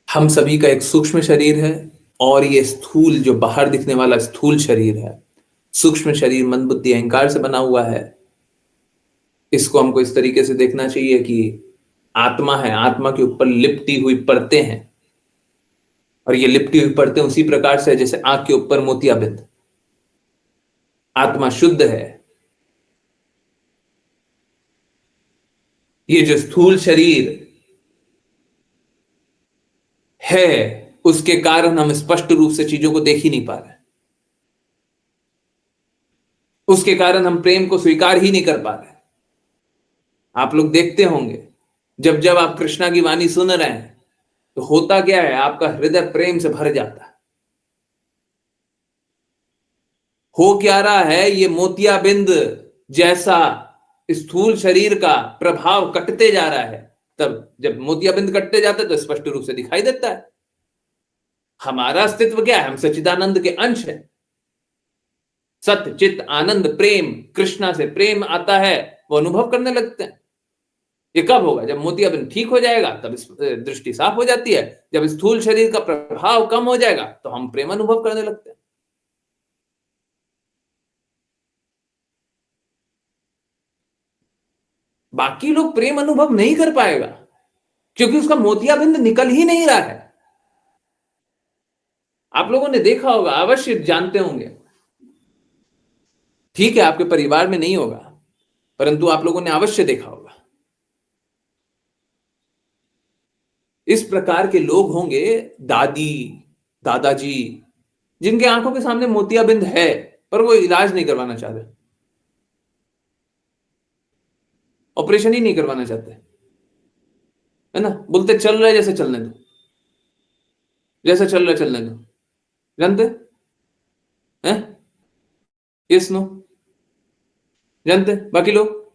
हम सभी का एक सूक्ष्म शरीर है और ये स्थूल जो बाहर दिखने वाला स्थूल शरीर है, सूक्ष्म शरीर मन बुद्धि अहंकार से बना हुआ है। इसको हमको इस तरीके से देखना चाहिए कि आत्मा है, आत्मा के ऊपर लिपटी हुई परतें हैं, और ये लिपटी हुई परतें उसी प्रकार से जैसे आंख के ऊपर मोतियाबिंद। आत्मा शुद्ध है। ये जो स्थूल शरीर है उसके कारण हम स्पष्ट रूप से चीजों को देख ही नहीं पा रहे, उसके कारण हम प्रेम को स्वीकार ही नहीं कर पा रहे। आप लोग देखते होंगे जब जब आप कृष्णा की वाणी सुन रहे हैं तो होता क्या है, आपका हृदय प्रेम से भर जाता है। हो क्या रहा है, ये मोतियाबिंद जैसा स्थूल शरीर का प्रभाव कटते जा रहा है। तब जब मोतियाबिंद कटते जाते तो स्पष्ट रूप से दिखाई देता है हमारा अस्तित्व क्या है। हम सच्चिदानंद के अंश हैं। सत्य चित्त आनंद प्रेम, कृष्णा से प्रेम आता है, वो अनुभव करने लगते हैं। ये कब होगा, जब मोतियाबिंद ठीक हो जाएगा, तब दृष्टि साफ हो जाती है। जब स्थूल शरीर का प्रभाव कम हो जाएगा तो हम प्रेम अनुभव करने लगते हैं। बाकी लोग प्रेम अनुभव नहीं कर पाएगा क्योंकि उसका मोतियाबिंद निकल ही नहीं रहा है। आप लोगों ने देखा होगा, अवश्य जानते होंगे, ठीक है आपके परिवार में नहीं होगा परंतु आप लोगों ने अवश्य देखा होगा। इस प्रकार के लोग होंगे, दादी दादाजी, जिनके आंखों के सामने मोतियाबिंद है पर वो इलाज नहीं करवाना चाहते, ऑपरेशन ही नहीं करवाना चाहते, है ना। बोलते चल रहे जैसे चलने दो, जैसे चल रहे चलने दो। जानते हैं? यस नो, जानते बाकी लोग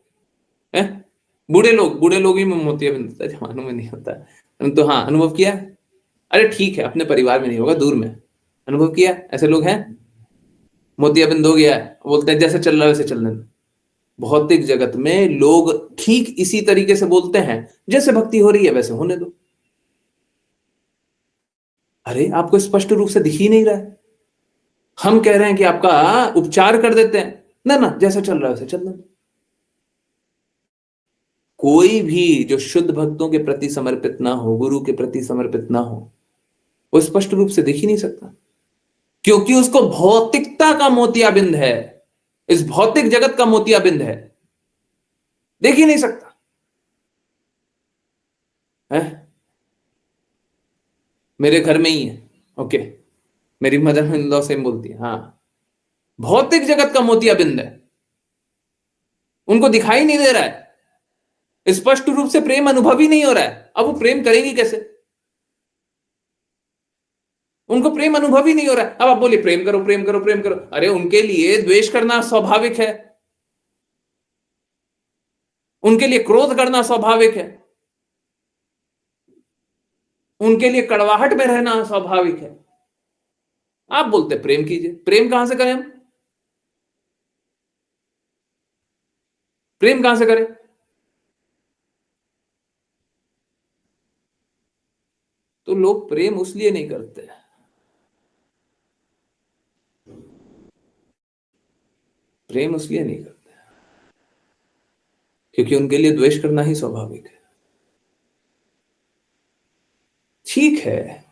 हैं? बूढ़े लोग ही में मोतियाबिंद होता है, जवानों में नहीं होता है। तो हाँ, अनुभव किया। अरे ठीक है, अपने परिवार में नहीं होगा, दूर में अनुभव किया। ऐसे लोग हैं, मोतियाबिंद हो गया है, बोलते हैं जैसे चल रहा है वैसे चलने दो। भौतिक जगत में लोग ठीक इसी तरीके से बोलते हैं, जैसे भक्ति हो रही है वैसे होने दो। अरे आपको स्पष्ट रूप से दिख ही नहीं रहा है। हम कह रहे हैं कि आपका उपचार कर देते हैं, ना ना जैसा चल रहा है वैसे चलने दो। कोई भी जो शुद्ध भक्तों के प्रति समर्पित ना हो, गुरु के प्रति समर्पित ना हो, वो स्पष्ट रूप से दिख ही नहीं सकता क्योंकि उसको भौतिकता का मोतियाबिंद है, इस भौतिक जगत का मोतियाबिंद है, देख ही नहीं सकता है। मेरे घर में ही है, ओके, मेरी मदर इन लॉ सेम बोलती है, हाँ भौतिक जगत का मोतियाबिंद है, उनको दिखाई नहीं दे रहा है, स्पष्ट रूप से प्रेम अनुभव ही नहीं हो रहा है। अब वो प्रेम करेंगी कैसे, उनको प्रेम अनुभव ही नहीं हो रहा है। अब आप बोलिए प्रेम करो प्रेम करो प्रेम करो, अरे उनके लिए द्वेष करना स्वाभाविक है, उनके लिए क्रोध करना स्वाभाविक है, उनके लिए कड़वाहट में रहना स्वाभाविक है। आप बोलते प्रेम कीजिए, प्रेम कहां से करें हम, प्रेम कहां से करें। तो लोग प्रेम उसलिए नहीं करते, प्रेम उसलिए नहीं करते क्योंकि उनके लिए द्वेष करना ही स्वाभाविक है। ठीक है,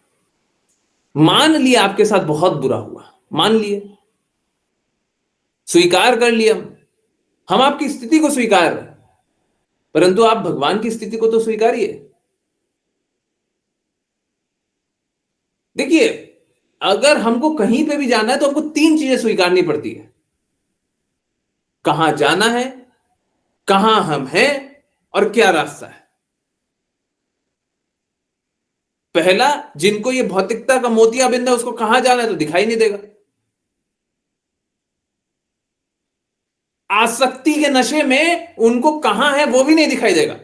मान लिया आपके साथ बहुत बुरा हुआ, मान लिए, स्वीकार कर लिया, हम आपकी स्थिति को स्वीकार रहे, परंतु आप भगवान की स्थिति को तो स्वीकारिए। देखिए, अगर हमको कहीं पे भी जाना है तो हमको तीन चीजें स्वीकारनी पड़ती है, कहां जाना है, कहां हम हैं और क्या रास्ता है। पहला, जिनको ये भौतिकता का मोतियाबिंद है उसको कहां जाना है तो दिखाई नहीं देगा। आसक्ति के नशे में उनको कहां है वो भी नहीं दिखाई देगा।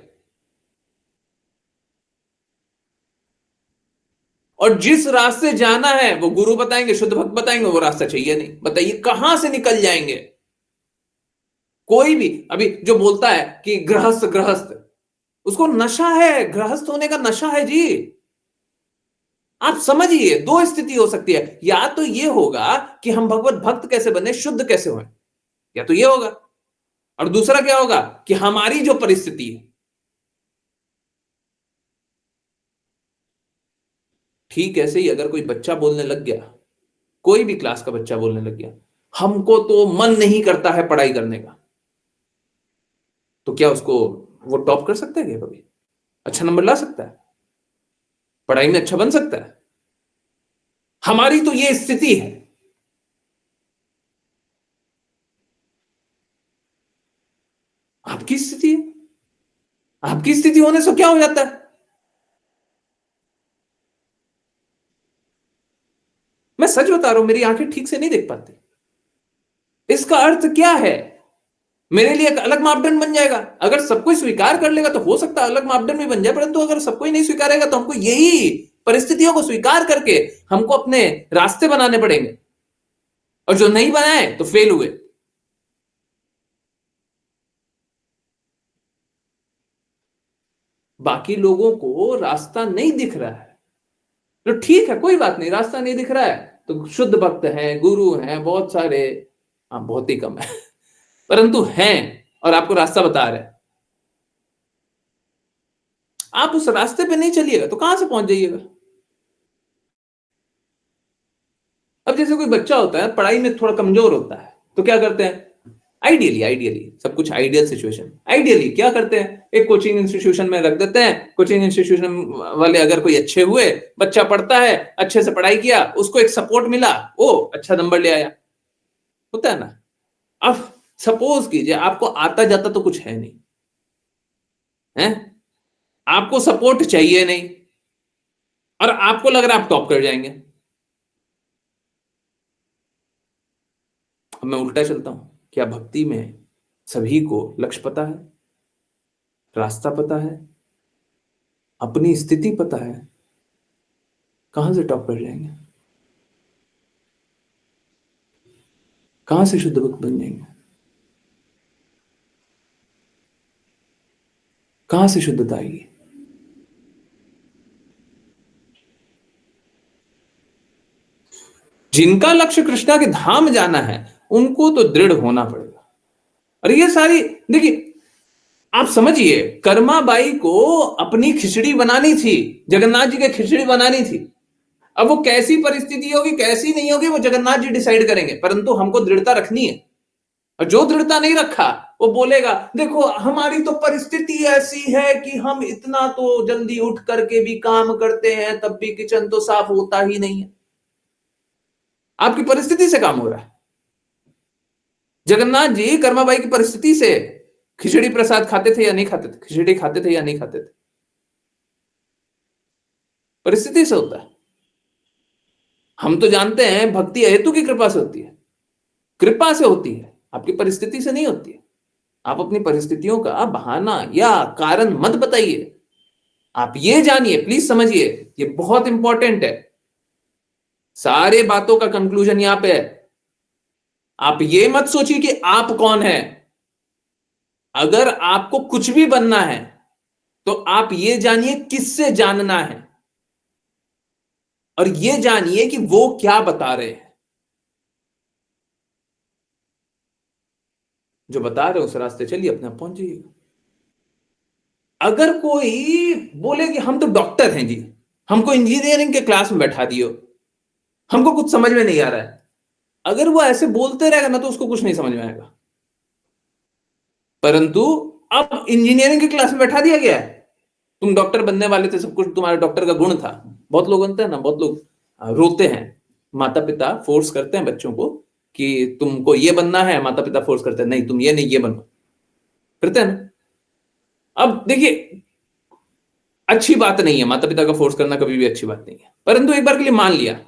और जिस रास्ते जाना है वो गुरु बताएंगे, शुद्ध भक्त बताएंगे, वो रास्ता चाहिए नहीं। बताइए कहां से निकल जाएंगे। कोई भी अभी जो बोलता है कि गृहस्थ गृहस्थ, उसको नशा है, गृहस्थ होने का नशा है जी। आप समझिए, दो स्थिति हो सकती है, या तो ये होगा कि हम भगवत भक्त कैसे बने, शुद्ध कैसे हों, या तो ये होगा। और दूसरा क्या होगा कि हमारी जो परिस्थिति है, ठीक ऐसे ही अगर कोई बच्चा बोलने लग गया, कोई भी क्लास का बच्चा बोलने लग गया, हमको तो मन नहीं करता है पढ़ाई करने का, तो क्या उसको वो टॉप कर सकता है क्या? कभी अच्छा नंबर ला सकता है, पढ़ाई में अच्छा बन सकता है? हमारी तो ये स्थिति है। आपकी स्थिति है, आपकी स्थिति होने से क्या हो जाता है? मैं सच बता रहा हूं, मेरी आंखें ठीक से नहीं देख पाती। इसका अर्थ क्या है? मेरे लिए एक अलग मापदंड बन जाएगा। अगर सब कोई स्वीकार कर लेगा तो हो सकता है अलग मापदंड भी बन जाए, परंतु अगर सब कोई नहीं स्वीकारेगा तो हमको यही परिस्थितियों को स्वीकार करके हमको अपने रास्ते बनाने पड़ेंगे, और जो नहीं बनाए तो फेल हुए। बाकी लोगों को रास्ता नहीं दिख रहा है तो ठीक है, कोई बात नहीं, रास्ता नहीं दिख रहा है तो शुद्ध भक्त हैं, गुरु हैं बहुत सारे, हाँ बहुत ही कम है परंतु हैं, और आपको रास्ता बता रहे हैं। आप उस रास्ते पे नहीं चलिएगा तो कहां से पहुंच जाइएगा। अब जैसे कोई बच्चा होता है पढ़ाई में थोड़ा कमजोर होता है, तो क्या करते हैं, आइडियली आइडियली सब कुछ आइडियल सिचुएशन, आइडियली क्या करते हैं, एक कोचिंग इंस्टीट्यूशन में रख देते हैं। कोचिंग इंस्टीट्यूशन वाले अगर कोई अच्छे हुए, बच्चा पढ़ता है, अच्छे से पढ़ाई किया, उसको एक सपोर्ट मिला, ओ अच्छा नंबर ले आया, होता है ना। अब सपोज कीजिए आपको आता जाता तो कुछ है नहीं, है, आपको सपोर्ट चाहिए नहीं, और आपको लग रहा है आप टॉप कर जाएंगे। अब मैं उल्टा चलता हूं, क्या भक्ति में सभी को लक्ष्य पता है, रास्ता पता है, अपनी स्थिति पता है, कहां से टॉप कर जाएंगे, कहां से शुद्ध भक्त बन जाएंगे, कहां से शुद्धता आएगी? जिनका लक्ष्य कृष्णा के धाम जाना है उनको तो दृढ़ होना पड़ेगा। और ये सारी, देखिए आप समझिए, कर्माबाई को अपनी खिचड़ी बनानी थी, जगन्नाथ जी की खिचड़ी बनानी थी। अब वो कैसी परिस्थिति होगी कैसी नहीं होगी वो जगन्नाथ जी डिसाइड करेंगे, परंतु हमको दृढ़ता रखनी है। और जो दृढ़ता नहीं रखा वो बोलेगा देखो हमारी तो परिस्थिति ऐसी है कि हम इतना तो जल्दी उठ करके भी काम करते हैं तब भी किचन तो साफ होता ही नहीं है। आपकी परिस्थिति से काम हो रहा है। जगन्नाथ जी कर्माबाई की परिस्थिति से खिचड़ी प्रसाद खाते थे या नहीं खाते थे, खिचड़ी खाते थे या नहीं खाते थे, परिस्थिति से होता है। हम तो जानते हैं भक्ति हेतु की कृपा से होती है, कृपा से होती है, आपकी परिस्थिति से नहीं होती है। आप अपनी परिस्थितियों का बहाना या कारण मत बताइए, आप ये जानिए, प्लीज समझिए, ये बहुत इंपॉर्टेंट है। सारे बातों का कंक्लूजन यहां पे है। आप ये मत सोचिए कि आप कौन है। अगर आपको कुछ भी बनना है तो आप ये जानिए किससे जानना है, और ये जानिए कि वो क्या बता रहे हैं। जो बता रहे हो उस रास्ते चलिए, अपने आप पहुंच जाइएगा। अगर कोई बोले कि हम तो डॉक्टर हैं जी, हमको इंजीनियरिंग के क्लास में बैठा दियो, हमको कुछ समझ में नहीं आ रहा है, अगर वो ऐसे बोलते रहेगा ना तो उसको कुछ नहीं समझ में आएगा। परंतु अब इंजीनियरिंग की क्लास में बैठा दिया गया है, तुम डॉक्टर बनने वाले थे, सब कुछ तुम्हारे डॉक्टर का गुण था। बहुत लोग बनते हैं ना, बहुत लोग रोते हैं, माता पिता फोर्स करते हैं बच्चों को कि तुमको ये बनना है, माता पिता फोर्स करते हैं नहीं तुम ये नहीं ये बनो, करते हैं ना। अब देखिए अच्छी बात नहीं है, माता पिता का फोर्स करना कभी भी अच्छी बात नहीं है, परंतु एक बार के लिए मान लिया।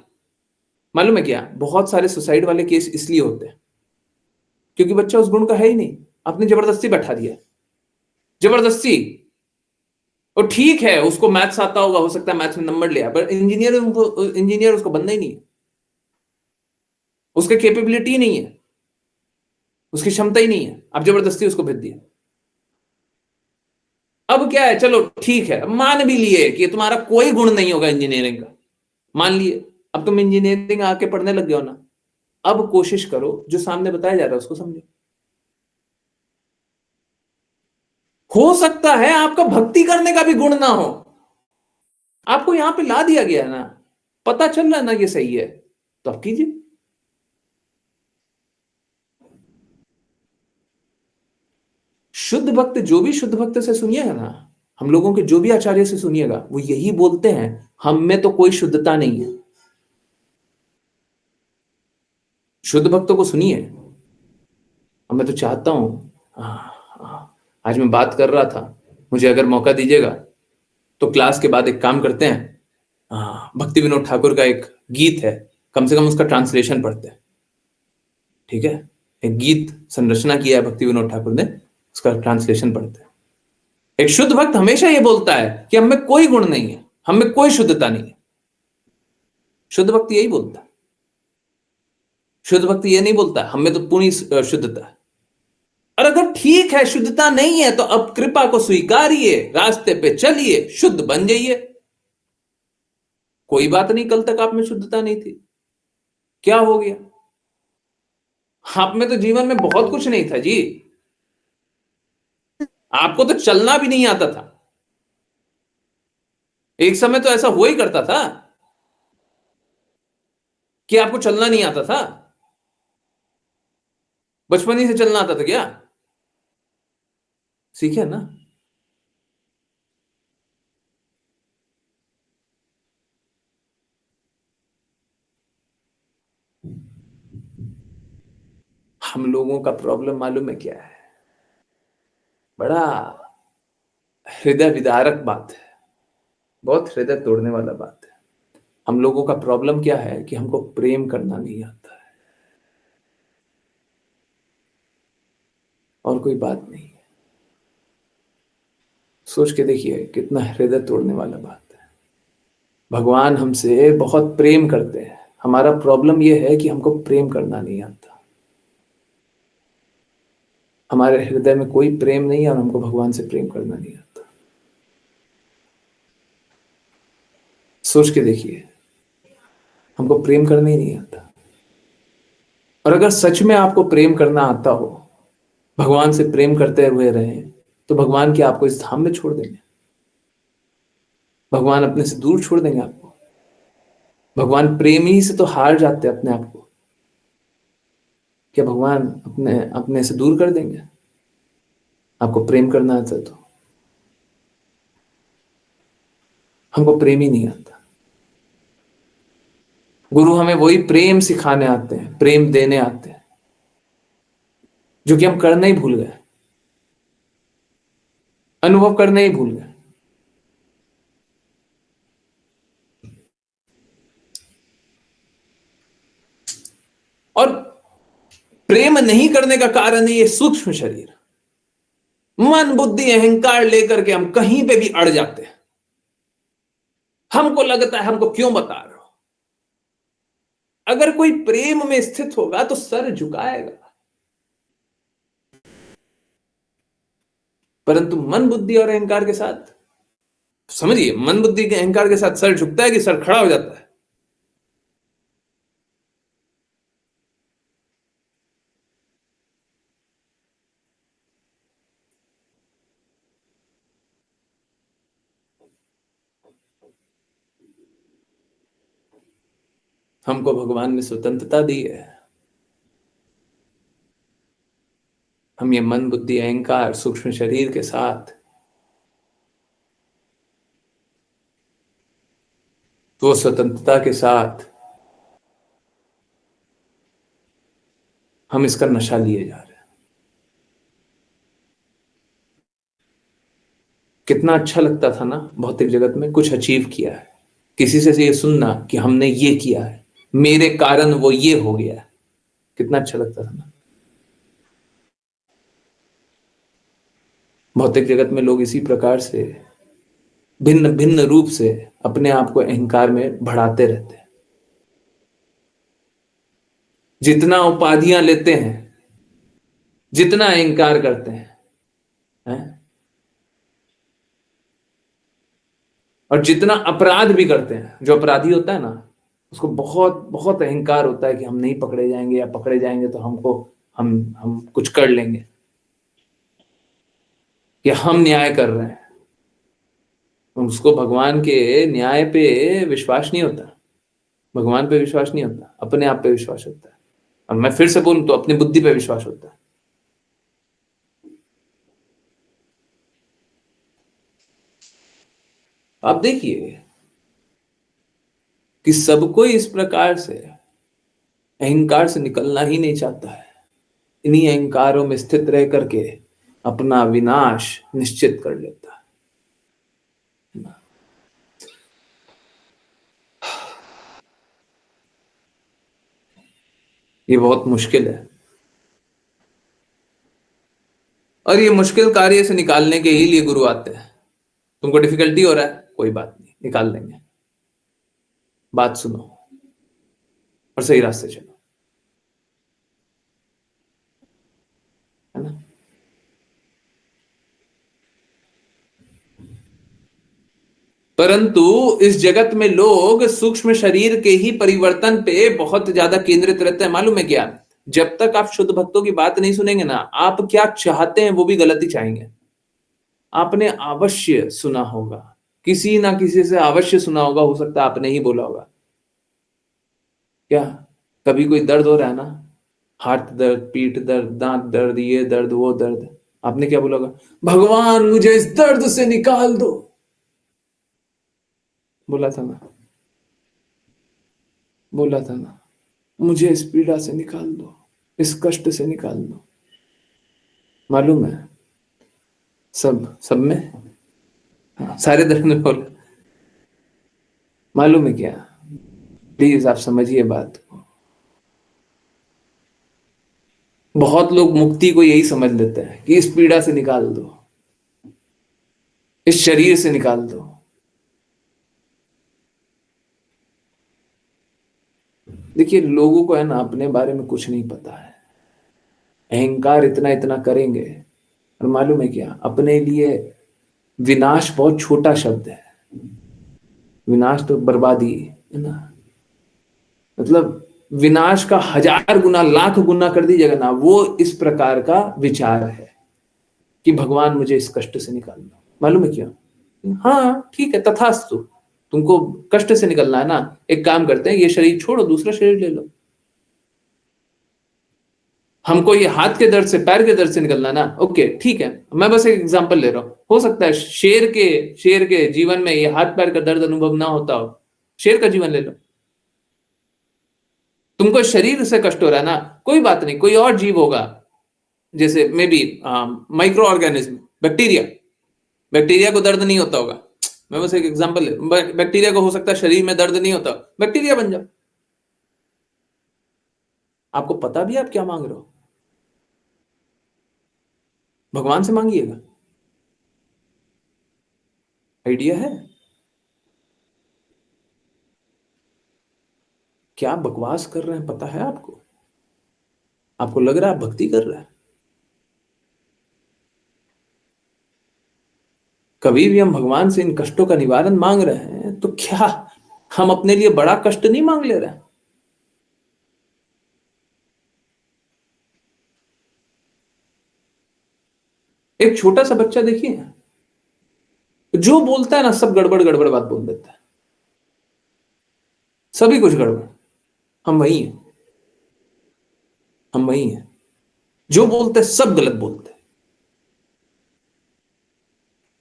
मालूम है क्या, बहुत सारे सुसाइड वाले केस इसलिए होते हैं क्योंकि बच्चा उस गुण का है ही नहीं, आपने जबरदस्ती बैठा दिया, जबरदस्ती। और ठीक है, उसको मैथ्स आता होगा, हो सकता है मैथ्स में नंबर लिया, पर इंजीनियर उसको बनना ही नहीं है, उसका कैपेबिलिटी नहीं है, उसकी क्षमता ही नहीं है, आप जबरदस्ती उसको भेज दिया। अब क्या है, चलो ठीक है, मान भी लिए कि तुम्हारा कोई गुण नहीं होगा इंजीनियरिंग का, मान लिए, अब तुम इंजीनियरिंग आके पढ़ने लग गए हो ना, अब कोशिश करो जो सामने बताया जा रहा है उसको समझो। हो सकता है आपका भक्ति करने का भी गुण ना हो, आपको यहां पे ला दिया गया ना, पता चल रहा है ना ये सही है, तो आप कीजिए। शुद्ध भक्त, जो भी शुद्ध भक्त से सुनिएगा ना, हम लोगों के जो भी आचार्य से सुनिएगा, वो यही बोलते हैं, हम में तो कोई शुद्धता नहीं है। शुद्ध भक्तों को सुनिए। और मैं तो चाहता हूं, आज मैं बात कर रहा था, मुझे अगर मौका दीजिएगा तो क्लास के बाद एक काम करते हैं, भक्ति विनोद ठाकुर का एक गीत है, कम से कम उसका ट्रांसलेशन पढ़ते हैं, ठीक है? एक गीत संरचना किया है भक्ति विनोद ठाकुर ने, उसका ट्रांसलेशन पढ़ते हैं। एक शुद्ध भक्त हमेशा ये बोलता है कि हम में कोई गुण नहीं है, हम में कोई शुद्धता नहीं है। शुद्ध भक्त यही बोलता है। शुद्ध भक्त ये नहीं बोलता हम में तो पूरी शुद्धता है। और अगर ठीक है शुद्धता नहीं है तो अब कृपा को स्वीकारिए, रास्ते पे चलिए, शुद्ध बन जाइए। कोई बात नहीं, कल तक आप में शुद्धता नहीं थी, क्या हो गया? आप में तो जीवन में बहुत कुछ नहीं था जी, आपको तो चलना भी नहीं आता था। एक समय तो ऐसा हुआ ही करता था कि आपको चलना नहीं आता था। बचपन ही से चलना आता था क्या? सीखे ना। हम लोगों का प्रॉब्लम मालूम है क्या है? बड़ा हृदय विदारक बात है, बहुत हृदय तोड़ने वाला बात है। हम लोगों का प्रॉब्लम क्या है कि हमको प्रेम करना नहीं आता है, और कोई बात नहीं है। सोच के देखिए कितना हृदय तोड़ने वाला बात है। भगवान हमसे बहुत प्रेम करते हैं, हमारा प्रॉब्लम यह है कि हमको प्रेम करना नहीं आता। हमारे हृदय में कोई प्रेम नहीं है और हमको भगवान से प्रेम करना नहीं आता। सोच के देखिए, हमको प्रेम करना ही नहीं आता। और अगर सच में आपको प्रेम करना आता हो, भगवान से प्रेम करते हुए रहें, तो भगवान क्या आपको इस धाम में छोड़ देंगे? भगवान अपने से दूर छोड़ देंगे आपको? भगवान प्रेम ही से तो हार जाते हैं अपने आप को, क्या भगवान अपने अपने से दूर कर देंगे? आपको प्रेम करना आता तो? हमको प्रेम ही नहीं आता। गुरु हमें वही प्रेम सिखाने आते हैं, प्रेम देने आते हैं, जो कि हम करना ही भूल गए, अनुभव करना ही भूल गए। और प्रेम नहीं करने का कारण है ये सूक्ष्म शरीर, मन बुद्धि अहंकार लेकर के हम कहीं पे भी अड़ जाते हैं। हमको लगता है हमको क्यों बता रहे हो? अगर कोई प्रेम में स्थित होगा तो सर झुकाएगा, परंतु मन बुद्धि और अहंकार के साथ, समझिए, मन बुद्धि के अहंकार के साथ सर झुकता है कि सर खड़ा हो जाता है? हमको भगवान ने स्वतंत्रता दी है, हम ये मन बुद्धि अहंकार सूक्ष्म शरीर के साथ, तो स्वतंत्रता के साथ हम इसका नशा लिए जा रहे हैं। कितना अच्छा लगता था ना भौतिक जगत में कुछ अचीव किया है, किसी से ये सुनना कि हमने ये किया है, मेरे कारण वो ये हो गया है, कितना अच्छा लगता था ना। भौतिक जगत में लोग इसी प्रकार से भिन्न भिन्न रूप से अपने आप को अहंकार में बढ़ाते रहते हैं। जितना उपाधियां लेते हैं, जितना अहंकार करते हैं? और जितना अपराध भी करते हैं, जो अपराधी होता है ना, उसको बहुत बहुत अहंकार होता है कि हम नहीं पकड़े जाएंगे, या पकड़े जाएंगे तो हमको हम कुछ कर लेंगे, कि हम न्याय कर रहे हैं। उसको भगवान के न्याय पे विश्वास नहीं होता, भगवान पे विश्वास नहीं होता, अपने आप पे विश्वास होता है। और मैं फिर से बोलूं तो अपनी बुद्धि पे विश्वास होता है। आप देखिए कि सबको इस प्रकार से अहंकार से निकलना ही नहीं चाहता है, इन्हीं अहंकारों में स्थित रह करके अपना विनाश निश्चित कर लेता है। ये बहुत मुश्किल है, और ये मुश्किल कार्य से निकालने के ही लिए गुरु आते हैं। तुमको डिफिकल्टी हो रहा है, कोई बात नहीं, निकाल देंगे। बात सुनो और सही रास्ते चलो, है ना। परंतु इस जगत में लोग सूक्ष्म शरीर के ही परिवर्तन पे बहुत ज्यादा केंद्रित रहते हैं। मालूम है क्या? जब तक आप शुद्ध भक्तों की बात नहीं सुनेंगे ना, आप क्या चाहते हैं वो भी गलत ही चाहेंगे। आपने अवश्य सुना होगा, किसी ना किसी से अवश्य सुना होगा, हो सकता है आपने ही बोला होगा। क्या कभी कोई दर्द हो रहा है ना, हाथ दर्द, पीठ दर्द, दांत दर्द, ये दर्द, वो दर्द, आपने क्या बोला होगा? भगवान मुझे इस दर्द से निकाल दो, बोला था ना, बोला था ना, मुझे इस पीड़ा से निकाल दो, इस कष्ट से निकाल दो। मालूम है सब में, हाँ, सारे दर्द में बोला। मालूम है क्या? प्लीज आप समझिए बात को। बहुत लोग मुक्ति को यही समझ लेते हैं कि इस पीड़ा से निकाल दो, इस शरीर से निकाल दो। देखिए लोगों को है ना अपने बारे में कुछ नहीं पता है, अहंकार इतना इतना करेंगे, और मालूम है क्या, अपने लिए विनाश बहुत छोटा शब्द है। विनाश तो बर्बादी है ना, मतलब विनाश का 1000 गुना, लाख गुना कर दीजिएगा ना, वो इस प्रकार का विचार है कि भगवान मुझे इस कष्ट से निकाल दो। मालूम है क्या? हाँ ठीक है, तथास्तु, तुमको कष्ट से निकलना है ना, एक काम करते हैं, ये शरीर छोड़ो, दूसरा शरीर ले लो। हमको ये हाथ के दर्द से, पैर के दर्द से निकलना है ना, ओके ठीक है, मैं बस एक एग्जांपल ले रहा हूं। हो सकता है शेर के जीवन में ये हाथ पैर का दर्द अनुभव ना होता हो, शेर का जीवन ले लो। तुमको शरीर से कष्ट हो रहा है ना, कोई बात नहीं, कोई और जीव होगा, जैसे may be micro organism, bacteria, bacteria को दर्द नहीं होता होगा, मैं बस एक एग्जांपल ले, बैक्टीरिया को हो सकता है शरीर में दर्द नहीं होता, बैक्टीरिया बन जाओ। आपको पता भी आप क्या मांग रहे हो, भगवान से मांगिएगा। आइडिया है? क्या बकवास कर रहे हैं पता है आपको? आपको लग रहा है आप भक्ति कर रहे हैं? कभी भी हम भगवान से इन कष्टों का निवारण मांग रहे हैं तो क्या हम अपने लिए बड़ा कष्ट नहीं मांग ले रहे हैं? एक छोटा सा बच्चा देखिए, जो बोलता है ना सब गड़बड़ गड़बड़ बात बोल देता है, सभी कुछ गड़बड़। हम वही हैं, हम वही हैं, जो बोलते हैं सब गलत बोलते हैं।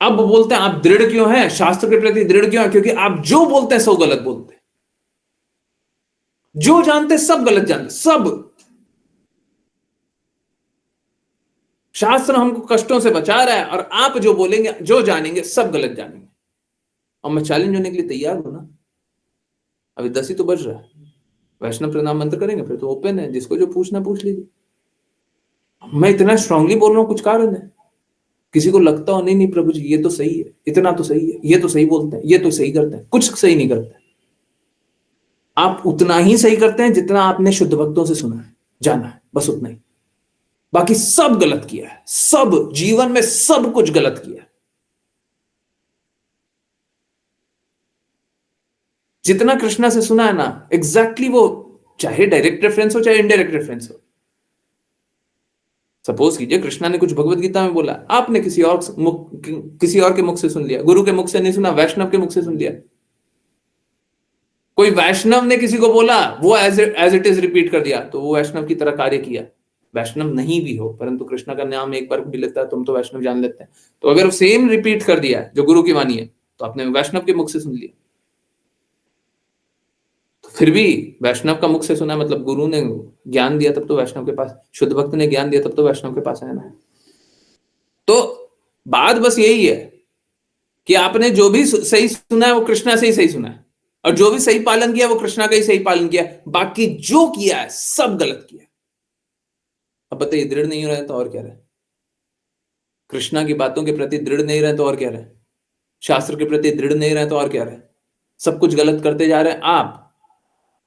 अब बोलते हैं आप दृढ़ क्यों हैं, शास्त्र के प्रति दृढ़ क्यों हैं? क्योंकि आप जो बोलते हैं सब गलत बोलते हैं, जो जानते हैं सब गलत जानते हैं, सब। शास्त्र हमको कष्टों से बचा रहा है और आप जो बोलेंगे, जो जानेंगे, सब गलत जानेंगे। और मैं चैलेंज होने के लिए तैयार हूं ना। अभी 10 ही तो बज रहा है, वैष्णव प्रणाम मंत्र करेंगे, फिर तो ओपन है, जिसको जो पूछना पूछ लीजिए। मैं इतना स्ट्रांगली बोल रहा हूं, कुछ कारण है। किसी को लगता हो नहीं नहीं प्रभु जी ये तो सही है, इतना तो सही है, ये तो सही बोलते हैं, ये तो सही करते हैं, कुछ सही नहीं करते। आप उतना ही सही करते हैं जितना आपने शुद्ध भक्तों से सुना है, जाना है, बस उतना ही। बाकी सब गलत किया है, सब जीवन में सब कुछ गलत किया है। जितना कृष्णा से सुना है ना, एग्जैक्टली वो, चाहे डायरेक्ट रेफरेंस हो चाहे इनडायरेक्ट रेफरेंस हो। सपोज कीजिए कृष्णा ने कुछ भगवत गीता में बोला, आपने किसी और के मुख से सुन लिया, गुरु के मुख से नहीं सुना, वैष्णव के मुख से सुन लिया। कोई वैष्णव ने किसी को बोला, वो एज इट इज रिपीट कर दिया, तो वो वैष्णव की तरह कार्य किया। वैष्णव नहीं भी हो परंतु कृष्णा का नाम एक बार भी लेता है तुम तो वैष्णव जान लेते हैं। तो अगर सेम रिपीट कर दिया जो गुरु की वाणी है, तो आपने वैष्णव के मुख से सुन लिया। तो फिर भी वैष्णव का मुख से सुना, मतलब गुरु ने ज्ञान दिया तब तो वैष्णव के पास, शुद्ध भक्त ने ज्ञान दिया तब तो वैष्णव के पास आया ना। तो बात बस यही है कि आपने जो भी सही सुना है वो कृष्णा से ही सही सुना है, और जो भी सही पालन किया वो कृष्णा का ही सही पालन किया। बाकी जो किया है सब गलत किया। अब बताइए, दृढ़ नहीं रहे तो और क्या रहे? कृष्णा की बातों के प्रति दृढ़ नहीं रहे तो और क्या रहे? शास्त्र के प्रति दृढ़ नहीं रहे तो और क्या रहे? सब कुछ गलत करते जा रहे हैं आप,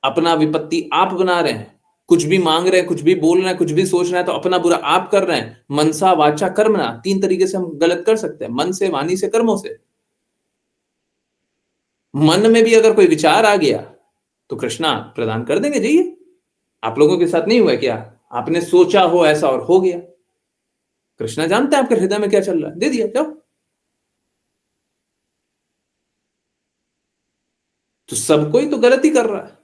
अपना विपत्ति आप बना रहे हैं। कुछ भी मांग रहे हैं, कुछ भी बोल रहे हैं, कुछ भी सोच रहे हैं, तो अपना बुरा आप कर रहे हैं। मनसा वाचा कर्मणा, 3 तरीके से हम गलत कर सकते हैं, मन से, वाणी से, कर्मों से। मन में भी अगर कोई विचार आ गया तो कृष्णा प्रदान कर देंगे। जाइए, आप लोगों के साथ नहीं हुआ क्या? आपने सोचा हो ऐसा और हो गया, कृष्णा जानते हैं आपके हृदय में क्या चल रहा है, दे दिया, जाओ। तो सब कोई तो गलती कर रहा है।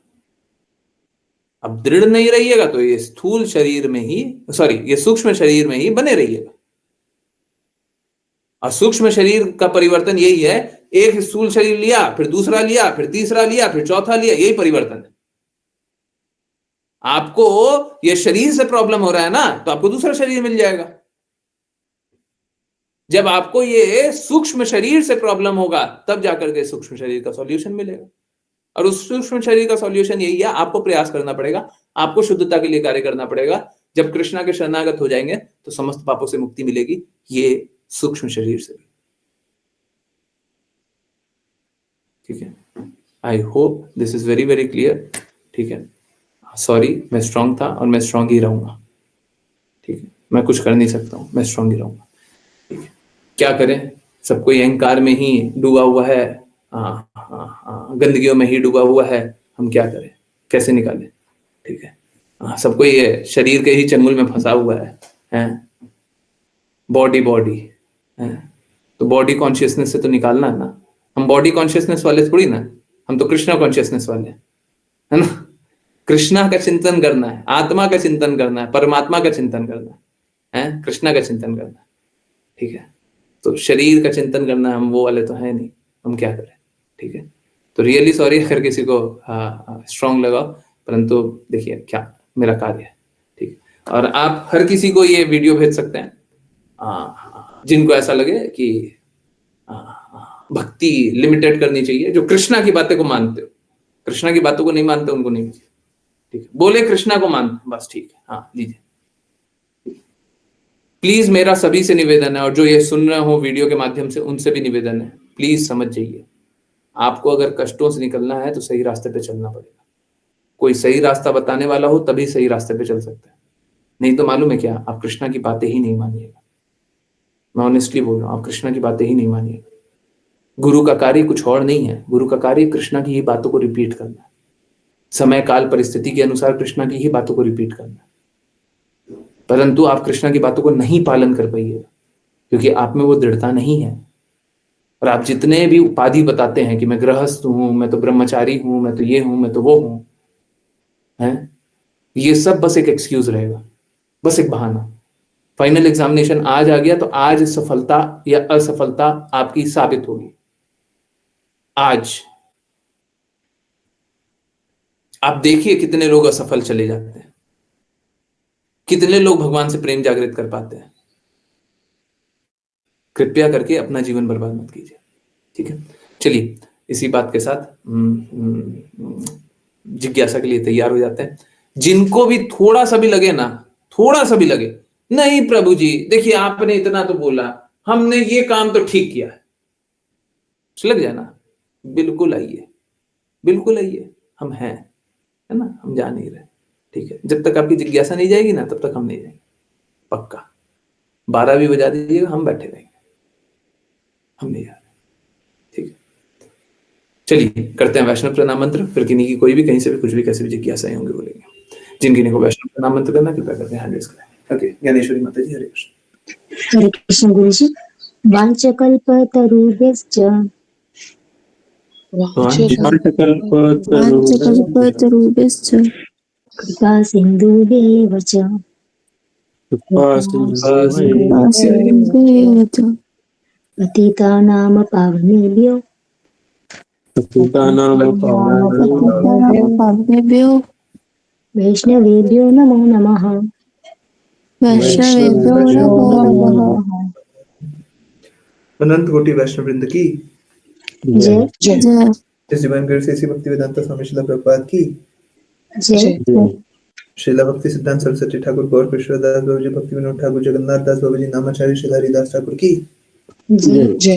अब दृढ़ नहीं रहिएगा तो ये स्थूल शरीर में ही, सॉरी, ये सूक्ष्म शरीर में ही बने रहिएगा। और सूक्ष्म शरीर का परिवर्तन यही है, एक स्थूल शरीर लिया, फिर दूसरा लिया, फिर तीसरा लिया, फिर चौथा लिया, यही परिवर्तन है। आपको ये शरीर से प्रॉब्लम हो रहा है ना, तो आपको दूसरा शरीर मिल जाएगा। जब आपको ये सूक्ष्म शरीर से प्रॉब्लम होगा तब जाकर के सूक्ष्म शरीर का सॉल्यूशन मिलेगा। और उस सूक्ष्म शरीर का सॉल्यूशन यही है, आपको प्रयास करना पड़ेगा, आपको शुद्धता के लिए कार्य करना पड़ेगा। जब कृष्णा के शरणागत हो जाएंगे तो समस्त पापों से मुक्ति मिलेगी, ये सूक्ष्म शरीर से। ठीक है, I hope this is very very clear. ठीक है, सॉरी, मैं स्ट्रांग था और मैं स्ट्रांग ही रहूंगा। ठीक है, मैं कुछ कर नहीं सकता हूं, मैं स्ट्रांग ही रहूंगा। ठीक है, क्या करें, सब कोई अहंकार में ही डूबा हुआ है, गंदगियों में ही डूबा हुआ है। हम क्या करें, कैसे निकालें? ठीक है, सबको ये शरीर के ही चंगुल में फंसा हुआ है? बॉडी है, तो बॉडी कॉन्शियसनेस से तो निकालना है ना। हम बॉडी कॉन्शियसनेस वाले थोड़ी ना, हम तो कृष्णा कॉन्शियसनेस वाले है ना। कृष्णा का चिंतन करना है, आत्मा का चिंतन करना है, परमात्मा का चिंतन करना है, कृष्णा का चिंतन करना है। ठीक है, तो शरीर का चिंतन करना हम वो वाले तो है नहीं, हम क्या करें? ठीक है, तो रियली सॉरी अगर किसी को स्ट्रांग लगा, परंतु देखिए क्या मेरा कार्य है। ठीक है, और आप हर किसी को ये वीडियो भेज सकते हैं जिनको ऐसा लगे कि भक्ति लिमिटेड करनी चाहिए, जो कृष्णा की बातें को मानते हो। कृष्णा की बातों को नहीं मानते उनको नहीं भेजिए। ठीक है, बोले कृष्णा को मानते बस, ठीक है, हाँ लीजिए। प्लीज मेरा सभी से निवेदन है, और जो ये सुन रहे हो वीडियो के माध्यम से उनसे भी निवेदन है, प्लीज समझ जाइए, आपको अगर कष्टों से निकलना है तो सही रास्ते पे चलना पड़ेगा। कोई सही रास्ता बताने वाला हो तभी सही रास्ते पे चल सकता है, नहीं तो मालूम है क्या, आप कृष्णा की बातें ही नहीं मानिएगा। मैं ऑनेस्टली बोल रहा हूँ, आप कृष्णा की बातें ही नहीं मानिएगा। गुरु का कार्य कुछ और नहीं है, गुरु का कार्य कृष्णा की ही बातों को रिपीट करना है, समय काल परिस्थिति के अनुसार कृष्णा की ही बातों को रिपीट करना है। परंतु आप कृष्णा की बातों को नहीं पालन कर पाइएगा, क्योंकि आप में वो दृढ़ता नहीं है। और आप जितने भी उपाधि बताते हैं कि मैं गृहस्थ हूं, मैं तो ब्रह्मचारी हूं, मैं तो ये हूं, मैं तो वो हूं, है, ये सब बस एक एक्सक्यूज रहेगा, बस एक बहाना। फाइनल एग्जामिनेशन आज आ गया तो आज सफलता या असफलता आपकी साबित होगी। आज आप देखिए कितने लोग असफल चले जाते हैं, कितने लोग भगवान से प्रेम जागृत कर पाते हैं, कृपया करके अपना जीवन बर्बाद मत कीजिए, ठीक है। चलिए इसी बात के साथ जिज्ञासा के लिए तैयार हो जाते हैं। जिनको भी थोड़ा सा भी लगे ना, थोड़ा सा भी लगे, नहीं प्रभु जी देखिए आपने इतना तो बोला, हमने ये काम तो ठीक किया है, लग जाए ना, बिल्कुल आइए, बिल्कुल आइए, हम हैं, है ना, हम जा नहीं रहे, ठीक है। जब तक आपकी जिज्ञासा नहीं जाएगी ना तब तक हम नहीं जाएंगे, पक्का। 12 भी बजा दीजिएगा, हम बैठे रहेंगे, हम नहीं जा रहे, ठीक है। चलिए करते हैं वैष्णव प्रणाम मंत्र, फिर किन्हीं की कोई भी कहीं से भी कुछ भी कैसे भी जिज्ञासाएं होंगे बोलेंगे। जिन किन्हीं को वैष्णव प्रणाम मंत्र करना कृपया करते हैं हैंड रेज करें। ओके, ज्ञानेश्वरी माता जी, हरे कृष्ण। हरे कृष्ण गुरु जी। वाञ्छकल्पतरुभ्यश्च वाञ्छकल्पतरुभ्यश्च कृपा सिन्धुभ्येव च कृपासिन्धुभ्येव च पतितानां पावनेभ्यो पावनेभ्यो वैष्णवेभ्यो नमो नमः। वैष्णवेभ्यो नमो नमः। अनंत कोटि वैष्णव वृंद की जय जय इस जीवन गिर से भक्ति वेदांत स्वामी श्रील प्रभुपाद की जय श्रीला भक्ति सिद्धांत सरस्वती ठाकुर गौर कृष्णदास बाबू जी, भक्ति विनोद ठाकुर, जगन्नाथ दास बाबू जी, नामाचार्य श्री हरिदास ठाकुर की जय जय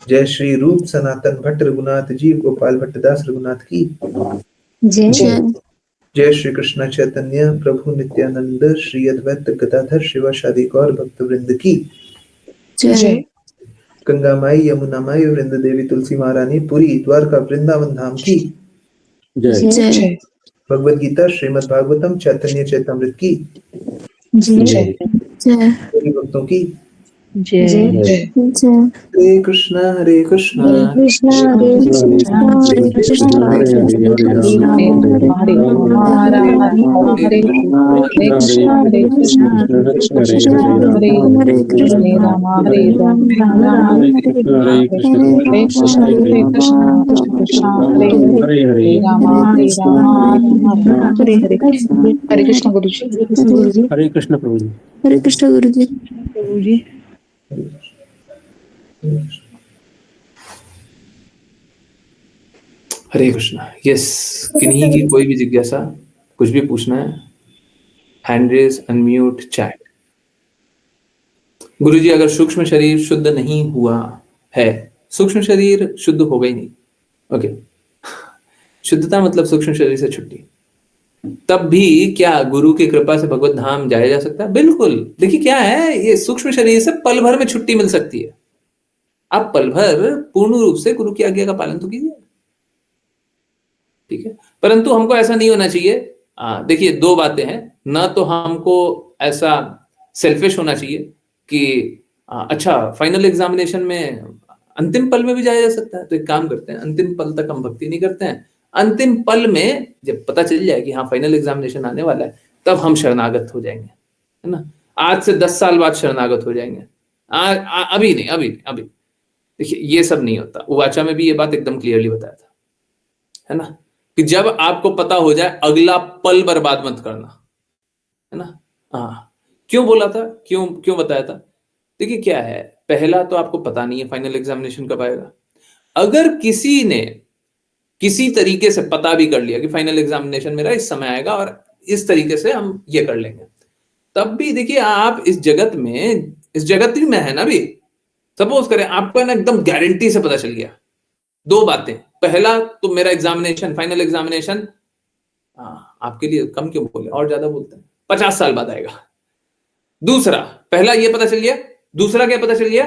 जय। श्री रूप सनातन भट्ट रघुनाथ जी, गोपाल भट्टदास रघुनाथ की जय जय। जय। श्री कृष्ण चैतन्य प्रभु नित्यानंद श्री अद्वैत गदाधर शिवासादि गौर भक्त वृंद की जय गंगा माई, यमुना माई, वृंद देवी, तुलसी महारानी, पुरी द्वारका वृंदावन धाम की जय भगवद गीता श्रीमद् भागवतम चैतन्य चैतामृत की जय जय सभी भक्तों की जय जय। हरे कृष्णा हरे कृष्णा हरे कृष्णा हरे कृष्णा हरे कृष्ण हरे कृष्ण हरे कृष्णा हरे कृष्णा हरे कृष्ण हरे राम हरे राम राम राम हरे हरे हरे कृष्ण हरे कृष्ण हरे राम हरे राम हरे हरे हरे कृष्ण गुरु जी। गुरु जी। हरे कृष्ण प्रभु जी। हरे कृष्ण गुरु जी। गुरु जी। हरे कृष्णा। यस, किन्हीं की कोई भी जिज्ञासा, कुछ भी पूछना है, हैंड रेज, अनम्यूट, चैट। गुरुजी अगर सूक्ष्म शरीर शुद्ध नहीं हुआ है, सूक्ष्म शरीर शुद्ध होगा ही नहीं, ओके। शुद्धता मतलब सूक्ष्म शरीर से छुट्टी, तब भी क्या गुरु की कृपा से भगवत धाम जाया जा सकता है? बिल्कुल। देखिए क्या है, ये सूक्ष्म शरीर से पल भर में छुट्टी मिल सकती है। आप पल भर पूर्ण रूप से गुरु की आज्ञा का पालन तो कीजिए, ठीक है। परंतु हमको ऐसा नहीं होना चाहिए। देखिए दो बातें हैं, ना तो हमको ऐसा सेल्फिश होना चाहिए कि अच्छा फाइनल एग्जामिनेशन में अंतिम पल में भी जाया जा सकता है, तो एक काम करते हैं, अंतिम पल तक हम भक्ति नहीं करते हैं, अंतिम पल में जब पता चल जाए कि हाँ फाइनल एग्जामिनेशन आने वाला है, तब हम शरणागत हो जाएंगे, है ना। आज से 10 साल बाद शरणागत हो जाएंगे, अभी नहीं, अभी देखिए ये सब नहीं होता। उवाचा में भी ये बात एकदम क्लियरली बताया था, है ना, कि जब आपको पता हो जाए अगला पल बर्बाद मत करना, है ना। हाँ, क्यों बोला था, क्यों क्यों बताया था? देखिए क्या है, पहला तो आपको पता नहीं है फाइनल एग्जामिनेशन कब आएगा। अगर किसी ने किसी तरीके से पता भी कर लिया कि फाइनल एग्जामिनेशन मेरा इस समय आएगा और इस तरीके से हम ये कर लेंगे, तब भी देखिए आप इस जगत में है ना, भी सपोज करें आपको ना एकदम गारंटी से पता चल गया, दो बातें, पहला तो मेरा एग्जामिनेशन, फाइनल एग्जामिनेशन आपके लिए कम क्यों बोले, और ज्यादा बोलते हैं, 50 साल बाद आएगा। दूसरा, पहला ये पता चल गया, दूसरा क्या पता चल गया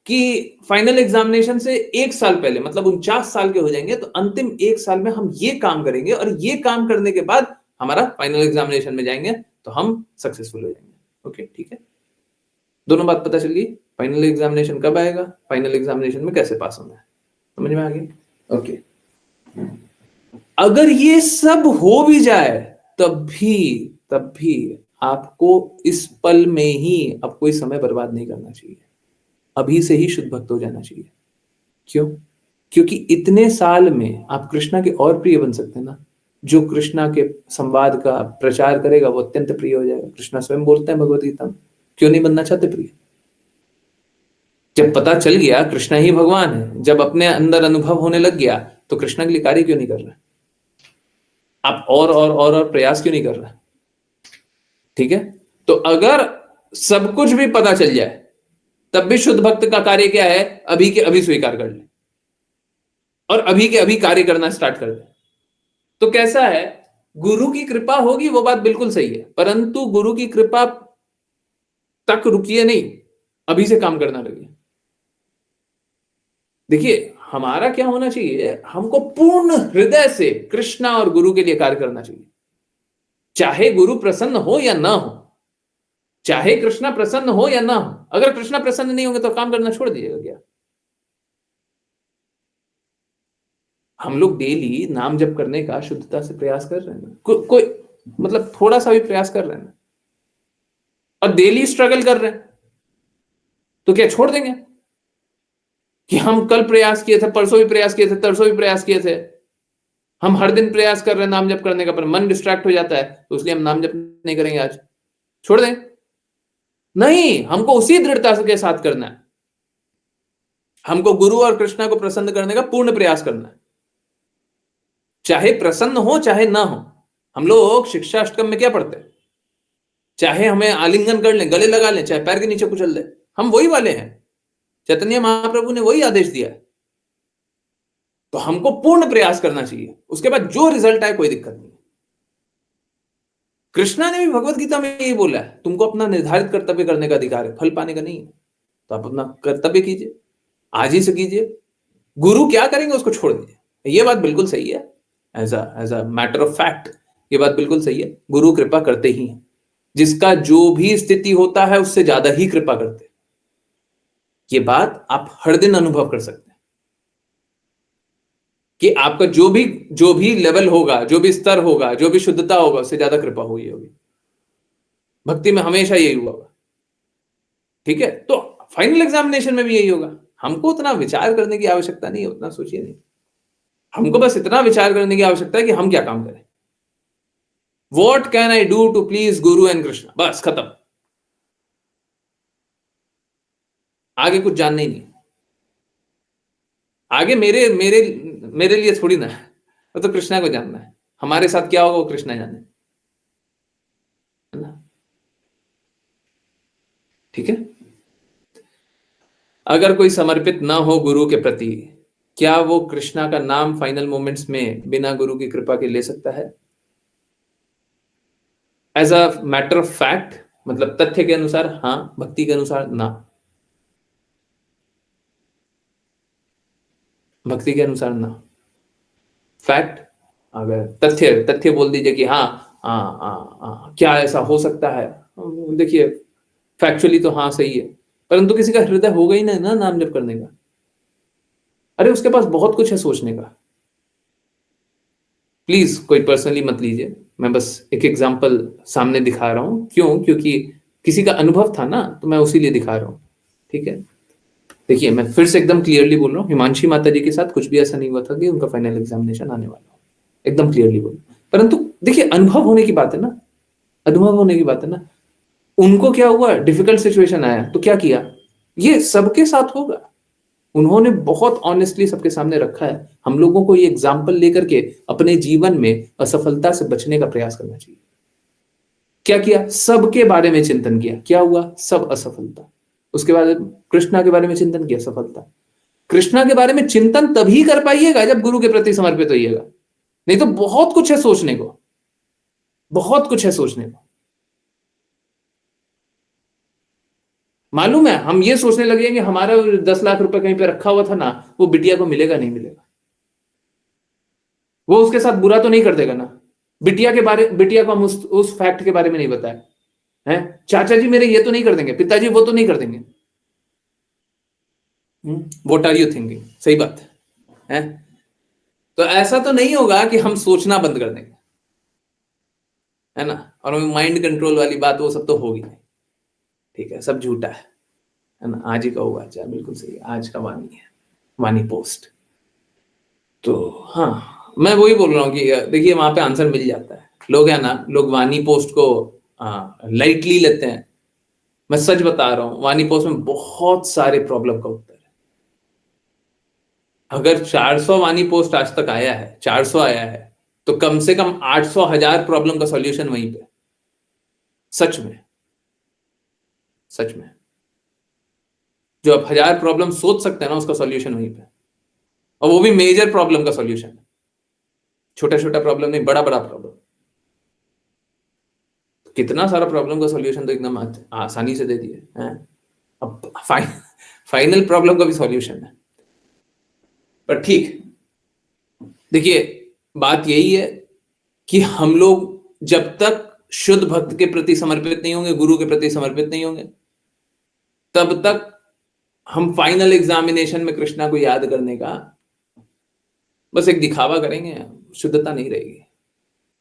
कि फाइनल एग्जामिनेशन से 1 साल पहले मतलब 49 साल के हो जाएंगे, तो अंतिम 1 साल में हम ये काम करेंगे और ये काम करने के बाद हमारा फाइनल एग्जामिनेशन में जाएंगे तो हम सक्सेसफुल हो जाएंगे। ओके, ठीक है, दोनों बात पता चल गई। फाइनल एग्जामिनेशन कब आएगा, फाइनल एग्जामिनेशन में कैसे पास होना है, समझ में आ गया? ओके, अगर ये सब हो भी जाए तब भी आपको इस पल में ही अब कोई समय बर्बाद नहीं करना चाहिए, अभी से ही शुद्ध भक्त हो जाना चाहिए। क्यों? क्योंकि इतने साल में आप कृष्णा के और प्रिय बन सकते हैं ना। जो कृष्णा के संवाद का प्रचार करेगा वो अत्यंत प्रिय हो जाएगा। कृष्णा स्वयं बोलते हैं भगवद गीता में, क्यों नहीं बनना चाहते प्रिय? जब पता चल गया कृष्णा ही भगवान है, जब अपने अंदर अनुभव होने लग गया, तो कृष्णा के लिए कार्य क्यों नहीं कर रहे? आप और प्रयास क्यों नहीं कर रहे? ठीक है, तो अगर सब कुछ भी पता चल जाए तब भी शुद्ध भक्त का कार्य क्या है? अभी के अभी स्वीकार कर ले और अभी के अभी कार्य करना स्टार्ट कर दे। तो कैसा है, गुरु की कृपा होगी, वो बात बिल्कुल सही है, परंतु गुरु की कृपा तक रुकिए नहीं, अभी से काम करना लगे। देखिए हमारा क्या होना चाहिए, हमको पूर्ण हृदय से कृष्णा और गुरु के लिए कार्य करना चाहिए, चाहे गुरु प्रसन्न हो या ना हो, चाहे कृष्णा प्रसन्न हो या ना हो। अगर कृष्णा प्रसन्न नहीं होंगे तो काम करना छोड़ दीजिएगा क्या? हम लोग डेली नाम जप करने का शुद्धता से प्रयास कर रहे हैं ना, कोई मतलब थोड़ा सा भी प्रयास कर रहे हैं ना, और डेली स्ट्रगल कर रहे हैं, तो क्या छोड़ देंगे कि हम कल प्रयास किए थे, परसों भी प्रयास किए थे, तरसों भी प्रयास किए थे, हम हर दिन प्रयास कर रहे हैं नाम जप करने का, पर मन डिस्ट्रैक्ट हो जाता है, तो इसलिए हम नाम जप नहीं करेंगे, आज छोड़ दें? नहीं, हमको उसी दृढ़ता के साथ करना है, हमको गुरु और कृष्णा को प्रसन्न करने का पूर्ण प्रयास करना है, चाहे प्रसन्न हो चाहे ना हो। हम लोग शिक्षा अष्टकम में क्या पढ़ते हैं, चाहे हमें आलिंगन कर लें, गले लगा लें, चाहे पैर के नीचे कुचल दे, हम वही वाले हैं, चैतन्य महाप्रभु ने वही आदेश दिया है। तो हमको पूर्ण प्रयास करना चाहिए, उसके बाद जो रिजल्ट आए कोई दिक्कत नहीं। कृष्णा ने भी भगवत गीता में यही बोला है, तुमको अपना निर्धारित कर्तव्य करने का अधिकार है, फल पाने का नहीं है, तो आप अपना कर्तव्य कीजिए, आज ही से कीजिए, गुरु क्या करेंगे उसको छोड़ दीजिए। ये बात बिल्कुल सही है, as a matter of fact ये बात बिल्कुल सही है, गुरु कृपा करते ही हैं, जिसका जो भी स्थिति होता है उससे ज्यादा ही कृपा करते हैं। ये बात आप हर दिन अनुभव कर सकते हैं कि आपका जो भी लेवल होगा, जो भी स्तर होगा, जो भी शुद्धता होगा, उससे ज्यादा कृपा हुई होगी। भक्ति में हमेशा यही हुआ होगा, ठीक है? तो फाइनल एग्जामिनेशन में भी यही होगा। हमको उतना विचार करने की आवश्यकता नहीं है, उतना सोचिए नहीं, हमको बस इतना विचार करने की आवश्यकता है कि हम क्या काम करें। What can I do to please Guru and Krishna? बस खत्म, आगे कुछ जानना ही नहीं। आगे मेरे मेरे मेरे लिए थोड़ी ना है, वो तो कृष्णा को जानना है, हमारे साथ क्या होगा वो कृष्णा जाने, है ना? ठीक है, अगर कोई समर्पित ना हो गुरु के प्रति, क्या वो कृष्णा का नाम फाइनल मोमेंट्स में बिना गुरु की कृपा के ले सकता है? As a matter of fact, मतलब तथ्य के अनुसार हाँ, भक्ति के अनुसार ना, भक्ति के अनुसार ना। फैक्ट, अगर तथ्य बोल दीजिए कि हाँ क्या ऐसा हो सकता है, देखिए फैक्चुअली तो हाँ सही है, परंतु किसी का हृदय होगा ही नहीं ना नाम जप करने का। अरे उसके पास बहुत कुछ है सोचने का। प्लीज कोई पर्सनली मत लीजिए, मैं बस एक एग्जांपल सामने दिखा रहा हूं, क्यों? क्योंकि किसी का अनुभव था ना, तो मैं उसी लिए दिखा रहा हूं, ठीक है? देखिए मैं फिर से एकदम क्लियरली बोल रहा हूँ, हिमांशी माता जी के साथ कुछ भी ऐसा नहीं हुआ था कि उनका फाइनल एग्जामिनेशन आने वाला हो, एकदम क्लियरली बोल। परंतु देखिए अनुभव होने की बात है ना, अनुभव होने की बात है ना। उनको क्या हुआ, डिफिकल्ट सिचुएशन आया तो क्या किया, ये सबके साथ होगा। उन्होंने बहुत ऑनेस्टली सबके सामने रखा है। हम लोगों को ये एग्जाम्पल लेकर के अपने जीवन में असफलता से बचने का प्रयास करना चाहिए। क्या किया, सबके बारे में चिंतन किया, क्या हुआ, सब असफलता। उसके बाद कृष्णा के बारे में चिंतन किया, सफलता। कृष्णा के बारे में चिंतन तभी कर पाइएगा जब गुरु के प्रति समर्पित होइएगा, नहीं तो बहुत कुछ है सोचने को, बहुत कुछ है सोचने को। मालूम है, हम ये सोचने लगेंगे हमारा 10 लाख रुपए कहीं पे रखा हुआ था ना, वो बिटिया को मिलेगा नहीं मिलेगा, वो उसके साथ बुरा तो नहीं कर देगा ना। बिटिया को हम उस फैक्ट के बारे में नहीं बताया है, चाचा जी मेरे ये तो नहीं कर देंगे, पिताजी वो तो नहीं कर देंगे। What are you thinking? सही बात है? तो ऐसा तो नहीं होगा कि हम सोचना बंद कर देंगे, है ना? और माइंड कंट्रोल वाली बात वो सब तो होगी नहीं, ठीक है? सब झूठा है ना? आज ही का हुआ, अच्छा बिल्कुल सही, आज का वाणी है, वाणी पोस्ट। तो हाँ, मैं वही बोल रहा हूँ कि देखिए वहां पे आंसर मिल जाता है। लोग है ना, लोग वाणी पोस्ट को लाइटली लेते हैं, मैं सच बता रहा हूं, वानी पोस्ट में बहुत सारे प्रॉब्लम का उत्तर है। अगर 400 वानी पोस्ट आज तक आया है, 400 आया है, तो कम से कम 800,000 प्रॉब्लम का सॉल्यूशन वहीं पे। सच में, सच में, जो आप 1000 प्रॉब्लम सोच सकते हैं ना, उसका सॉल्यूशन वहीं पे, और वो भी मेजर प्रॉब्लम का सॉल्यूशन, छोटा छोटा प्रॉब्लम नहीं, बड़ा बड़ा प्रॉब्लम। कितना सारा प्रॉब्लम का सॉल्यूशन तो एकदम आसानी से दे दिए हैं। अब फाइनल प्रॉब्लम का भी सॉल्यूशन है। पर ठीक, देखिए बात यही है कि हम लोग जब तक शुद्ध भक्त के प्रति समर्पित नहीं होंगे, गुरु के प्रति समर्पित नहीं होंगे, तब तक हम फाइनल एग्जामिनेशन में कृष्णा को याद करने का बस एक दिखावा करेंगे, शुद्धता नहीं रहेगी,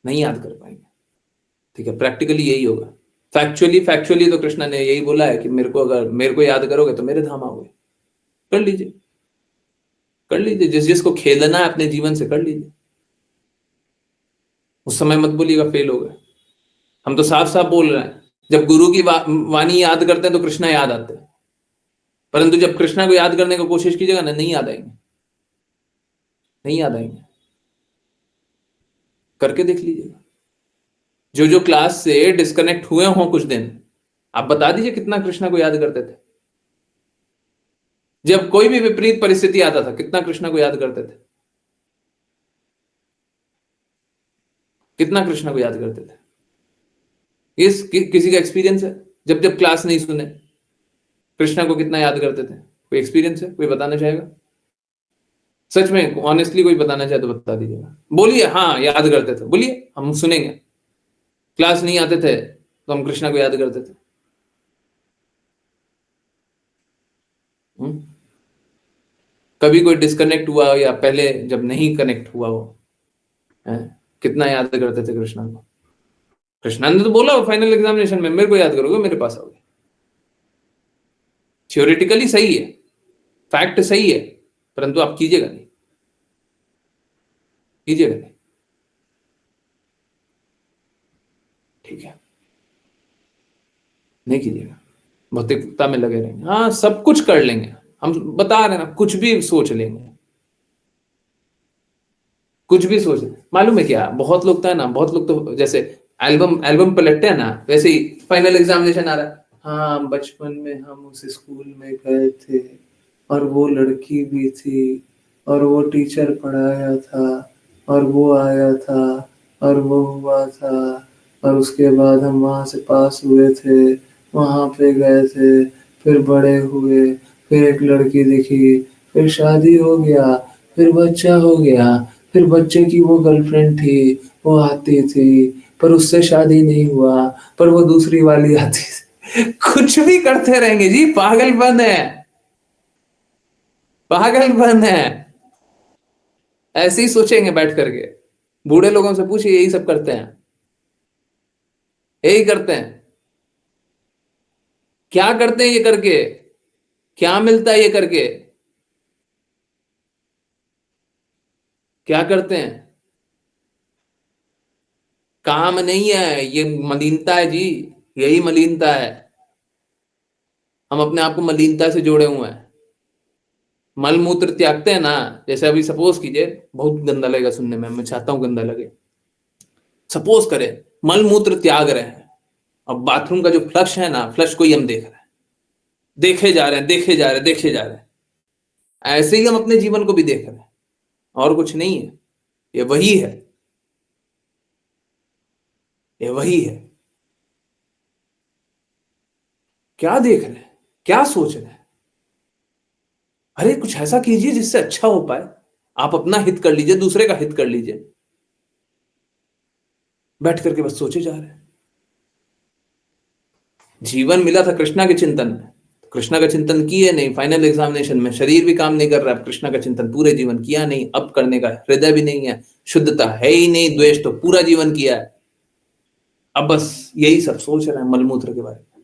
नहीं याद कर पाएंगे। ठीक है, प्रैक्टिकली यही होगा। फैक्चुअली तो कृष्णा ने यही बोला है कि अगर मेरे को याद करोगे तो मेरे धाम आओगे। कर लीजिए, कर लीजिए, जिसको खेलना है अपने जीवन से कर लीजिए। उस समय मत बोलिएगा फेल हो गए। हम तो साफ साफ बोल रहे हैं, जब गुरु की वाणी याद करते हैं तो कृष्णा याद आते हैं, परंतु जब कृष्णा को याद करने की कोशिश कीजिएगा ना, नहीं याद आएंगे, नहीं याद आएंगे। करके देख लीजिएगा। जो क्लास से डिस्कनेक्ट हुए हों कुछ दिन, आप बता दीजिए कितना कृष्णा को याद करते थे। जब कोई भी विपरीत परिस्थिति आता था, कितना कृष्णा को याद करते थे, कितना कृष्णा को याद करते थे। किसी का एक्सपीरियंस है? जब क्लास नहीं सुने, कृष्णा को कितना याद करते थे? कोई एक्सपीरियंस है? कोई बताना चाहेगा? सच में ऑनेस्टली कोई बताना चाहे तो बता दीजिएगा। बोलिए, हाँ याद करते थे, बोलिए, हम सुनेंगे। क्लास नहीं आते थे तो हम कृष्णा को याद करते थे। कभी कोई डिस्कनेक्ट हुआ या पहले जब नहीं कनेक्ट हुआ हो, कितना याद करते थे कृष्णा को? कृष्णा ने तो बोला फाइनल एग्जामिनेशन में, मेरे को याद करोगे मेरे पास आओगे। थ्योरेटिकली सही है, फैक्ट सही है, परंतु आप कीजिएगा नहीं, कीजिएगा नहीं। ठीक है, नहीं कीजिएगा, भौतिकता में लगे रहेंगे। हाँ सब कुछ कर लेंगे, हम बता रहे हैं ना, कुछ भी सोच लेंगे, कुछ भी सोच। मालूम है क्या, बहुत लोग तो है ना, बहुत लोग तो जैसे एल्बम पलटते हैं ना, वैसे ही फाइनल एग्जामिनेशन आ रहा है। हाँ बचपन में हम उस स्कूल में गए थे और वो लड़की भी थी और वो टीचर पढ़ाया था और वो आया था और वो हुआ था और उसके बाद हम वहां से पास हुए थे, वहां पे गए थे, फिर बड़े हुए, फिर एक लड़की दिखी, फिर शादी हो गया, फिर बच्चा हो गया, फिर बच्चे की वो गर्लफ्रेंड थी, वो आती थी, पर उससे शादी नहीं हुआ, पर वो दूसरी वाली आती थी। कुछ भी करते रहेंगे जी, पागलपन है, पागलपन है। ऐसे ही सोचेंगे बैठ करके। बूढ़े लोगों से पूछिए, यही सब करते हैं, यही करते हैं। क्या करते हैं ये करके? क्या मिलता है ये करके? क्या करते हैं? काम नहीं है, ये मलिनता है जी, यही मलिनता है। हम अपने आप को मलिनता से जोड़े हुए हैं। मल मूत्र त्यागते हैं ना, जैसे अभी सपोज कीजिए, बहुत गंदा लगेगा सुनने में, मैं चाहता हूं गंदा लगे। सपोज करें मल मूत्र त्याग रहे हैं, अब बाथरूम का जो फ्लश है ना, फ्लश को ही हम देख रहे हैं, देखे जा रहे हैं, देखे जा रहे हैं, देखे जा रहे हैं। ऐसे ही हम अपने जीवन को भी देख रहे हैं, और कुछ नहीं है, ये वही है, ये वही है। क्या देख रहे हैं, क्या सोच रहे हैं? अरे कुछ ऐसा कीजिए जिससे अच्छा हो पाए। आप अपना हित कर लीजिए, दूसरे का हित कर लीजिए, बैठ करके बस सोचे जा रहे हैं। जीवन मिला था कृष्णा के चिंतन में, कृष्णा का चिंतन किए नहीं, फाइनल एग्जामिनेशन में शरीर भी काम नहीं कर रहा है, कृष्णा का चिंतन पूरे जीवन किया नहीं, अब करने का हृदय भी नहीं है, शुद्धता है ही नहीं, द्वेष तो पूरा जीवन किया है। अब बस यही सब सोच रहे हैं मलमूत्र के बारे में,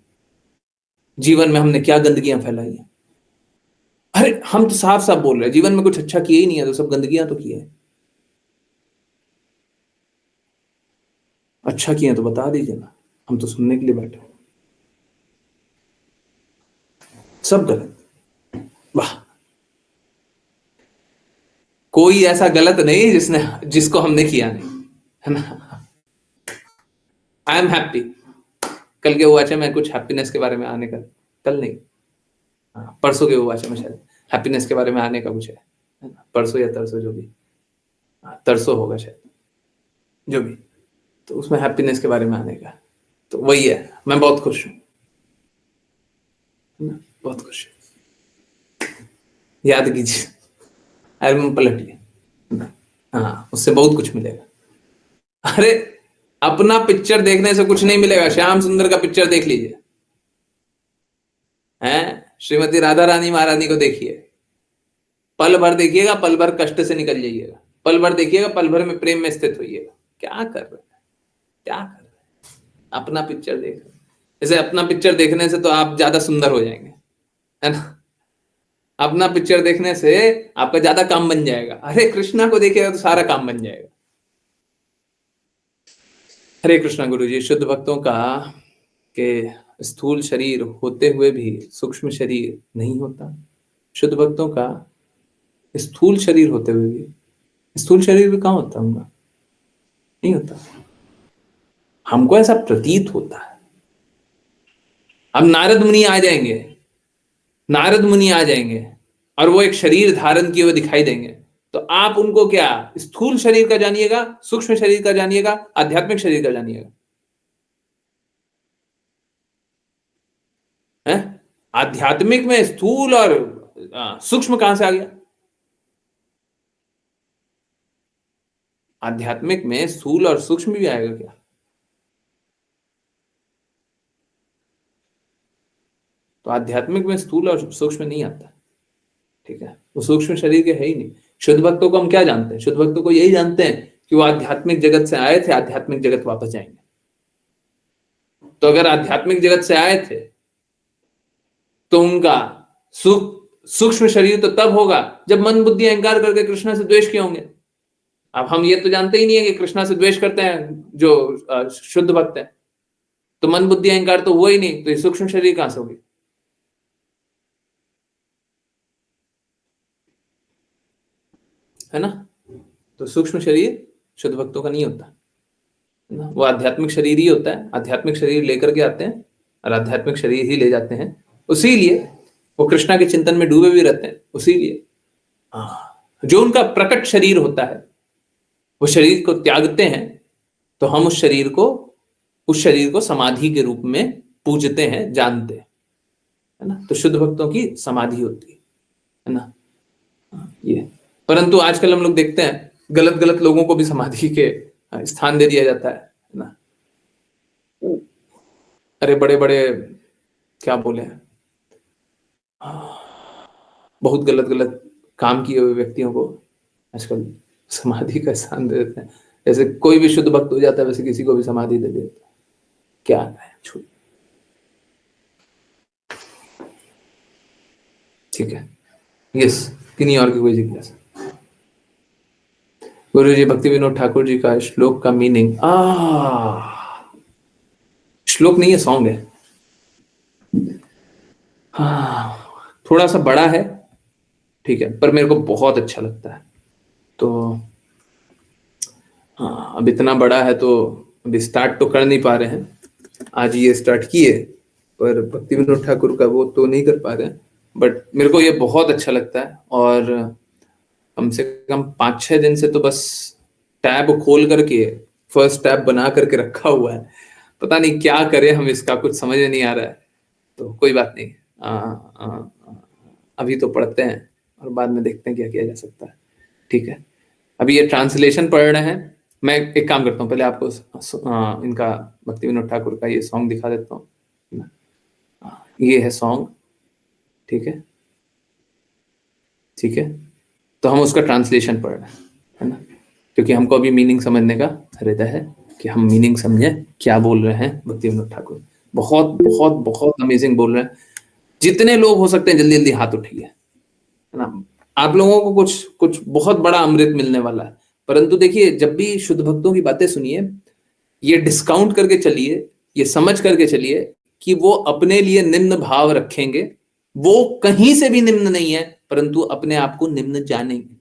जीवन में हमने क्या गंदगियां फैलाई है। अरे हम तो साफ साफ बोल रहे हैं, जीवन में कुछ अच्छा किया ही नहीं है, तो सब गंदगियां तो किए हैं। अच्छा किए तो बता दीजिए ना, हम तो सुनने के लिए बैठे हैं। सब गलत। वाह, कोई ऐसा गलत नहीं जिसको हमने किया नहीं, है ना। आई एम हैप्पी, कल के वाचे में कुछ हैप्पीनेस के बारे में आने का, कल नहीं, परसों के वाचे में शायद हैप्पीनेस के बारे में आने का कुछ है ना, परसों या तरसों, जो भी, तरसों होगा शायद, जो भी, तो उसमें हैप्पीनेस के बारे में आने का, तो वही है। मैं बहुत खुश हूं, बहुत खुश हूं। याद कीजिए, एल्बम पलटिए, हाँ, उससे बहुत कुछ मिलेगा। अरे अपना पिक्चर देखने से कुछ नहीं मिलेगा, श्याम सुंदर का पिक्चर देख लीजिए, हैं, श्रीमती राधा रानी महारानी को देखिए, पल भर देखिएगा, पल भर कष्ट से निकल जाइएगा, पल भर देखिएगा, पल भर में प्रेम में स्थित होइएगा। क्या कर रहे हैं, क्या कर रहे हैं, अपना पिक्चर देख रहे हैं। जैसे अपना पिक्चर देखने से तो आप ज्यादा सुंदर हो जाएंगे, है ना, अपना पिक्चर देखने से आपका ज्यादा काम बन जाएगा। हरे कृष्णा को देखिएगा तो सारा काम बन जाएगा। हरे कृष्णा गुरु जी। शुद्ध भक्तों का के स्थूल शरीर होते हुए भी सूक्ष्म शरीर नहीं होता, शुद्ध भक्तों का स्थूल शरीर होते हुए भी, स्थूल शरीर भी कहाँ होता होगा, नहीं होता, हमको ऐसा प्रतीत होता है। अब नारद मुनि आ जाएंगे, नारद मुनि आ जाएंगे और वो एक शरीर धारण किए हुए दिखाई देंगे, तो आप उनको क्या स्थूल शरीर का जानिएगा, सूक्ष्म शरीर का जानिएगा, आध्यात्मिक शरीर का जानिएगा, है? आध्यात्मिक में स्थूल और सूक्ष्म कहां से आ गया? आध्यात्मिक में स्थूल और सूक्ष्म भी आएगा क्या? तो आध्यात्मिक में स्थूल और सूक्ष्म नहीं आता, ठीक है, वो सूक्ष्म शरीर के है ही नहीं। शुद्ध भक्तों को हम क्या जानते हैं? शुद्ध भक्तों को यही जानते हैं कि वो आध्यात्मिक जगत से आए थे, आध्यात्मिक जगत वापस जाएंगे। तो अगर आध्यात्मिक जगत से आए थे तो उनका सूक्ष्म शरीर तो तब होगा जब मन बुद्धि अहंकार करके कृष्णा से द्वेष किए होंगे। अब हम ये तो जानते ही नहीं है कि कृष्णा से द्वेष करते हैं जो शुद्ध भक्त है, तो मन बुद्धि अहंकार तो हुआ ही नहीं, तो ये सूक्ष्म शरीर कहां से होगी? है ना। तो सूक्ष्म शरीर शुद्ध भक्तों का नहीं होता, है ना, वो आध्यात्मिक शरीर ही होता है। आध्यात्मिक शरीर लेकर के आते हैं और आध्यात्मिक शरीर ही ले जाते हैं, उसीलिए वो कृष्णा के चिंतन में डूबे भी रहते हैं। उसीलिए जो उनका प्रकट शरीर होता है वो शरीर को त्यागते हैं, तो हम उस शरीर को समाधि के रूप में पूजते हैं, जानते हैं, है ना। तो शुद्ध भक्तों की समाधि होती है ना, ये। परंतु आजकल हम लोग देखते हैं गलत गलत लोगों को भी समाधि के स्थान दे दिया जाता है ना। अरे बड़े बड़े क्या बोले, बहुत गलत गलत काम किए हुए व्यक्तियों को आजकल समाधि का स्थान दे देते हैं। जैसे कोई भी शुद्ध भक्त हो जाता है वैसे किसी को भी समाधि दे देते हैं। क्या है, छूट, ठीक है। यस, किन्हीं और की कोई जिज्ञासा? गुरु जी, भक्ति विनोद ठाकुर जी का श्लोक का मीनिंग, श्लोक नहीं है, सॉन्ग है। थोड़ा सा बड़ा है, ठीक है, पर मेरे को बहुत अच्छा लगता है। तो अब इतना बड़ा है तो अभी स्टार्ट तो कर नहीं पा रहे हैं, आज ये स्टार्ट किए, पर भक्ति विनोद ठाकुर का वो तो नहीं कर पा रहे हैं, बट मेरे को ये बहुत अच्छा लगता है। और कम से कम 5-6 दिन से तो बस टैब खोल करके फर्स्ट टैब बना करके रखा हुआ है, पता नहीं क्या करें हम, इसका कुछ समझ नहीं आ रहा है। तो कोई बात नहीं, अभी तो पढ़ते हैं और बाद में देखते हैं क्या किया जा सकता है, ठीक है। अभी ये ट्रांसलेशन पढ़ रहे हैं। मैं एक काम करता हूँ, पहले आपको इनका भक्ति विनोद ठाकुर का ये सॉन्ग दिखा देता हूँ। ये है सॉन्ग, ठीक है, ठीक है। तो हम उसका ट्रांसलेशन पढ़ रहे हैं, है ना, क्योंकि हमको अभी मीनिंग समझने का हृदय है कि हम मीनिंग समझे क्या बोल रहे हैं भक्ति विनोद ठाकुर। बहुत बहुत बहुत अमेजिंग बोल रहे हैं। जितने लोग हो सकते हैं जल्दी जल्दी हाथ उठाइए, है ना। आप लोगों को कुछ बहुत बड़ा अमृत मिलने वाला है। परंतु देखिए, जब भी शुद्ध भक्तों की बातें सुनिए, ये डिस्काउंट करके चलिए, ये समझ करके चलिए कि वो अपने लिए निम्न भाव रखेंगे वो कहीं से भी निम्न नहीं है, परंतु अपने आप को निम्न जानेंगे।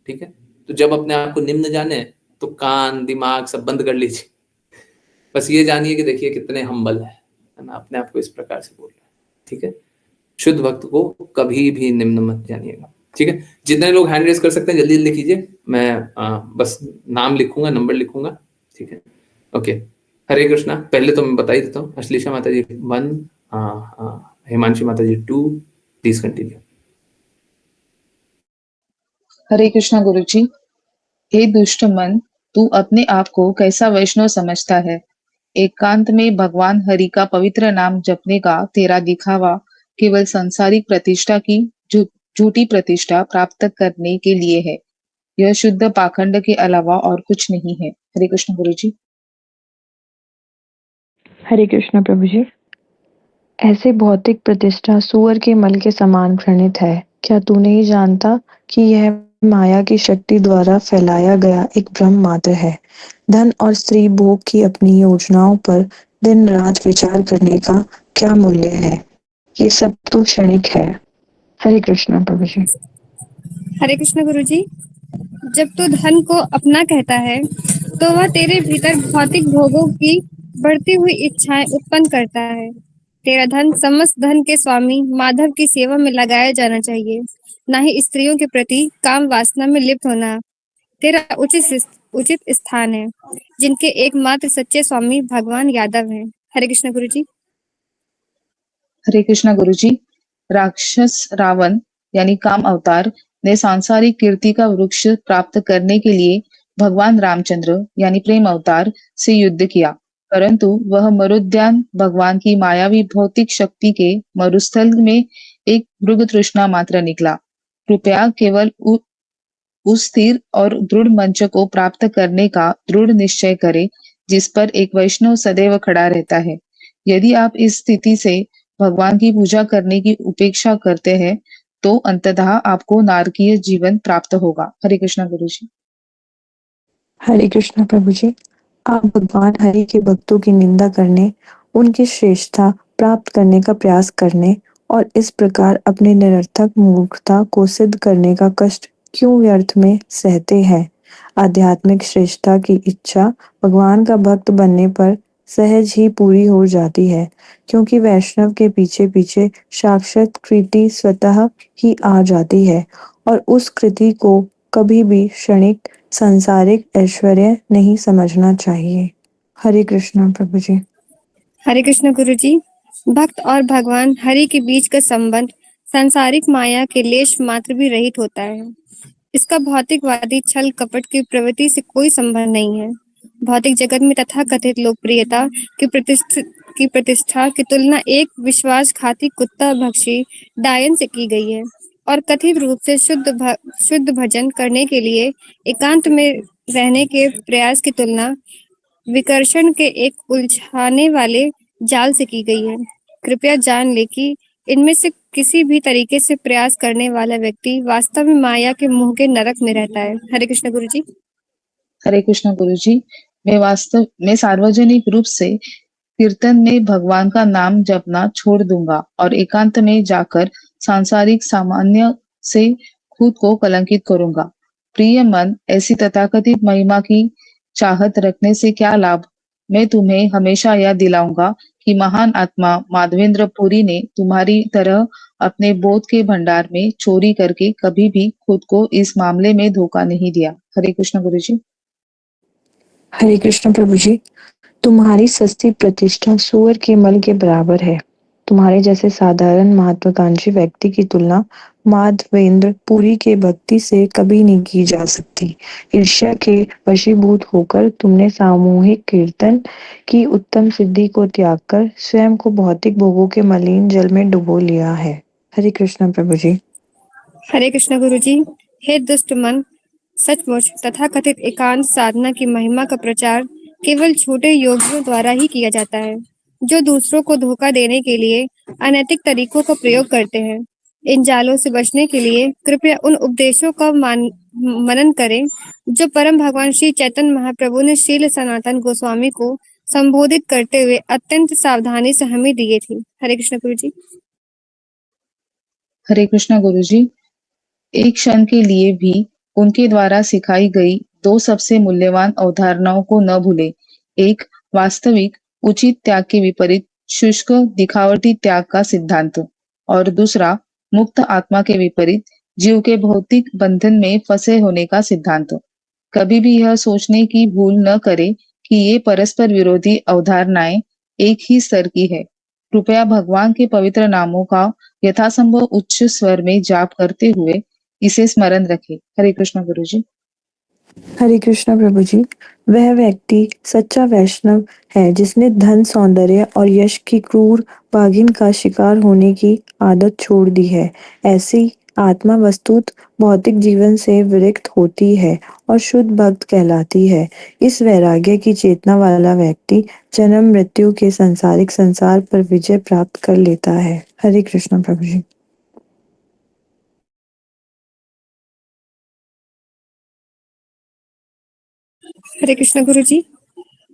ठीक है, तो जब अपने आप को निम्न जाने तो कान दिमाग सब बंद कर लीजिए, बस ये जानिए कि देखिए कितने हम्बल है ना, अपने आप को इस प्रकार से बोल रहे हैं। ठीक है, शुद्ध भक्त को कभी भी निम्न मत जानिएगा। ठीक है, जितने लोग हैंड रेज कर सकते हैं जल्दी जल्दी कीजिए, मैं बस नाम लिखूंगा, नंबर लिखूंगा। ठीक है, ओके। हरे कृष्णा। पहले तो मैं बता ही देता हूँ, अश्लीषा माता जी 1, हिमांशी माता जी 2, प्लीज कंटिन्यू। हरे कृष्णा गुरु जी। हे दुष्ट मन, तू अपने आप को कैसा वैष्णव समझता है? एकांत में भगवान हरि का पवित्र नाम जपने का तेरा दिखावा केवल सांसारिक प्रतिष्ठा की झूठी प्रतिष्ठा प्राप्त करने के लिए है। यह शुद्ध पाखंड के अलावा और कुछ नहीं है। हरे कृष्ण गुरु जी। हरे कृष्ण प्रभु जी। ऐसे भौतिक प्रतिष्ठा सूअर के मल के समान घृणित है। क्या तू नहीं जानता कि यह माया की शक्ति द्वारा फैलाया गया एक भ्रम मात्र है? धन और स्त्री भोग की अपनी योजनाओं पर दिन रात विचार करने का क्या मूल्य है? ये सब तो क्षणिक है। हरे कृष्ण प्रभु जी। हरे कृष्ण गुरु जी। जब तू धन को अपना कहता है तो वह तेरे भीतर भौतिक भोगों की बढ़ती हुई इच्छाएं उत्पन्न करता है। तेरा धन समस्त धन के स्वामी माधव की सेवा में लगाया जाना चाहिए, ना ही स्त्रियों के प्रति काम वासना में लिप्त होना। तेरा उचित स्थान है, जिनके एकमात्र सच्चे स्वामी भगवान यादव हैं। हरे कृष्ण गुरु जी। हरे कृष्णा गुरु जी। राक्षस रावण यानी काम अवतार ने सांसारिक कीर्ति का वृक्ष प्राप्त करने के लिए भगवान रामचंद्र यानी प्रेम अवतार से युद्ध किया, परंतु वह मरुद्यान भगवान की मायावी भौतिक शक्ति के मरुस्थल में एक मृग तृष्णा मात्र निकला। कृपया केवल उस स्थिर और दृढ़ मंच को प्राप्त करने का दृढ़ निश्चय करें जिस पर एक वैष्णव सदैव खड़ा रहता है। यदि आप इस स्थिति से भगवान की पूजा करने की उपेक्षा करते हैं तो अंततः आपको नारकीय जीवन प्राप्त होगा। हरे कृष्णा गुरु जी। हरे कृष्ण प्रभु जी। आप भगवान हरि के भक्तों की निंदा करने, उनकी श्रेष्ठता प्राप्त करने का प्रयास करने और इस प्रकार अपनी निरर्थक मूर्खता को सिद्ध करने का कष्ट क्यों व्यर्थ में सहते हैं? आध्यात्मिक श्रेष्ठता की इच्छा भगवान का भक्त बनने पर सहज ही पूरी हो जाती है, क्योंकि वैष्णव के पीछे पीछे साक्षात कृति स्वतः ही आ जाती है और उस कृति को कभी भी क्षणिक सांसारिक ऐश्वर्य नहीं समझना चाहिए। हरे कृष्ण प्रभु जी। हरे कृष्ण गुरु जी। भक्त और भगवान हरि के बीच का संबंध सांसारिक माया के लेश मात्र भी रहित होता है। इसका भौतिकवादी छल कपट की प्रवृत्ति से कोई संबंध नहीं है। भौतिक जगत में तथाकथित लोकप्रियता की प्रतिष्ठा की तुलना एक विश्वासघाती कुत्ता भक्षी डायन से की गई है और कथित रूप से शुद्ध भजन करने के लिए एकांत में रहने के प्रयास की तुलना विकर्षण के एक उलझाने वाले जाल से की गई है। कृपया जान ले कि इनमें से किसी भी तरीके से प्रयास करने वाला व्यक्ति वास्तव में माया के मुंह के नरक में रहता है। हरे कृष्ण गुरु जी। हरे कृष्ण गुरु जी। मैं सार्वजनिक रूप से कीर्तन में भगवान का नाम जपना छोड़ दूंगा और एकांत में जाकर सांसारिक सामान्य से खुद को कलंकित करूंगा। प्रिय मन, ऐसी तथाकथित महिमा की चाहत रखने से क्या लाभ? मैं तुम्हें हमेशा याद दिलाऊंगा कि महान आत्मा माधवेंद्र पुरी ने तुम्हारी तरह अपने बोध के भंडार में चोरी करके कभी भी खुद को इस मामले में धोखा नहीं दिया। हरे कृष्ण गुरु जी। हरे कृष्ण प्रभु जी। तुम्हारी सस्ती प्रतिष्ठा सूअर के मल के बराबर है। तुम्हारे जैसे साधारण महत्वाकांक्षी व्यक्ति की तुलना माधवेंद्र पुरी के भक्ति से कभी नहीं की जा सकती। ईर्ष्या के वशीभूत होकर तुमने सामूहिक कीर्तन की उत्तम सिद्धि को त्याग कर स्वयं को भौतिक भोगों के मलिन जल में डुबो लिया है। हरे कृष्ण प्रभु जी। हरे कृष्ण गुरु जी। हे दुष्ट मन, सचमुच तथाकथित एकांत साधना की महिमा का प्रचार केवल छोटे योगियों द्वारा ही किया जाता है, जो दूसरों को धोखा देने के लिए अनैतिक तरीकों का प्रयोग करते हैं। इन जालों से बचने के लिए कृपया उन उपदेशों का मनन करें जो परम भगवान श्री चैतन्य महाप्रभु ने शील सनातन गोस्वामी को संबोधित करते हुए अत्यंत सावधानी से हमें दिए थे। हरे कृष्ण गुरु जी। हरे कृष्णा गुरुजी। एक क्षण के लिए भी उनके द्वारा सिखाई गई दो सबसे मूल्यवान अवधारणाओं को न भूलें। एक, वास्तविक उचित त्याग के विपरीत शुष्क दिखावटी त्याग का सिद्धांत, और दूसरा, मुक्त आत्मा के विपरीत जीव के भौतिक बंधन में फंसे होने का सिद्धांत। कभी भी यह सोचने की भूल न करें कि ये परस्पर विरोधी अवधारणाएं एक ही स्तर की है। कृपया भगवान के पवित्र नामों का यथासंभव उच्च स्वर में जाप करते हुए इसे स्मरण रखें। हरे कृष्ण गुरुजी। हरे कृष्णा प्रभु जी। वह व्यक्ति सच्चा वैष्णव है जिसने धन, सौंदर्य और यश की क्रूर भागिन का शिकार होने की आदत छोड़ दी है। ऐसी आत्मा वस्तुत भौतिक जीवन से विरक्त होती है और शुद्ध भक्त कहलाती है। इस वैराग्य की चेतना वाला व्यक्ति जन्म मृत्यु के सांसारिक संसार पर विजय प्राप्त कर लेता है। हरे कृष्णा प्रभु जी। हरे कृष्ण गुरु जी।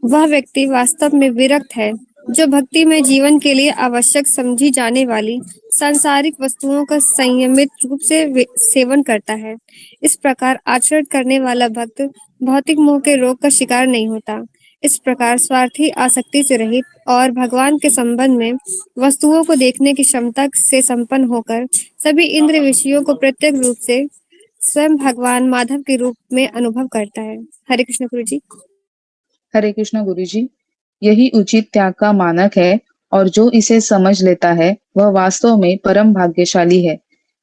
वह व्यक्ति वास्तव में विरक्त है जो भक्ति में जीवन के लिए आवश्यक समझी जाने वाली सांसारिक वस्तुओं का संयमित रूप से सेवन करता है। इस प्रकार आचरण करने वाला भक्त भौतिक मोह के रोग का शिकार नहीं होता। इस प्रकार स्वार्थी आसक्ति से रहित और भगवान के संबंध में वस्तुओं को देखने की क्षमता से संपन्न होकर सभी इंद्र विषयों को प्रत्यक्ष रूप से स्वयं भगवान माधव के रूप में अनुभव करता है। हरे कृष्ण गुरु जी। हरे कृष्ण गुरुजी। यही उचित त्याग का मानक है, और जो इसे समझ लेता है वह वास्तव में परम भाग्यशाली है।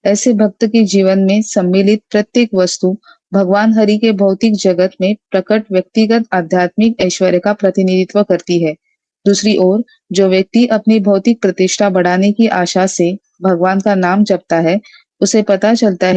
ऐसे भक्त के जीवन में सम्मिलित प्रत्येक वस्तु भगवान हरि के भौतिक जगत में प्रकट व्यक्तिगत आध्यात्मिक ऐश्वर्य का प्रतिनिधित्व करती है। दूसरी ओर जो व्यक्ति अपनी भौतिक प्रतिष्ठा बढ़ाने की आशा से भगवान का नाम जपता है, उसे पता चलता है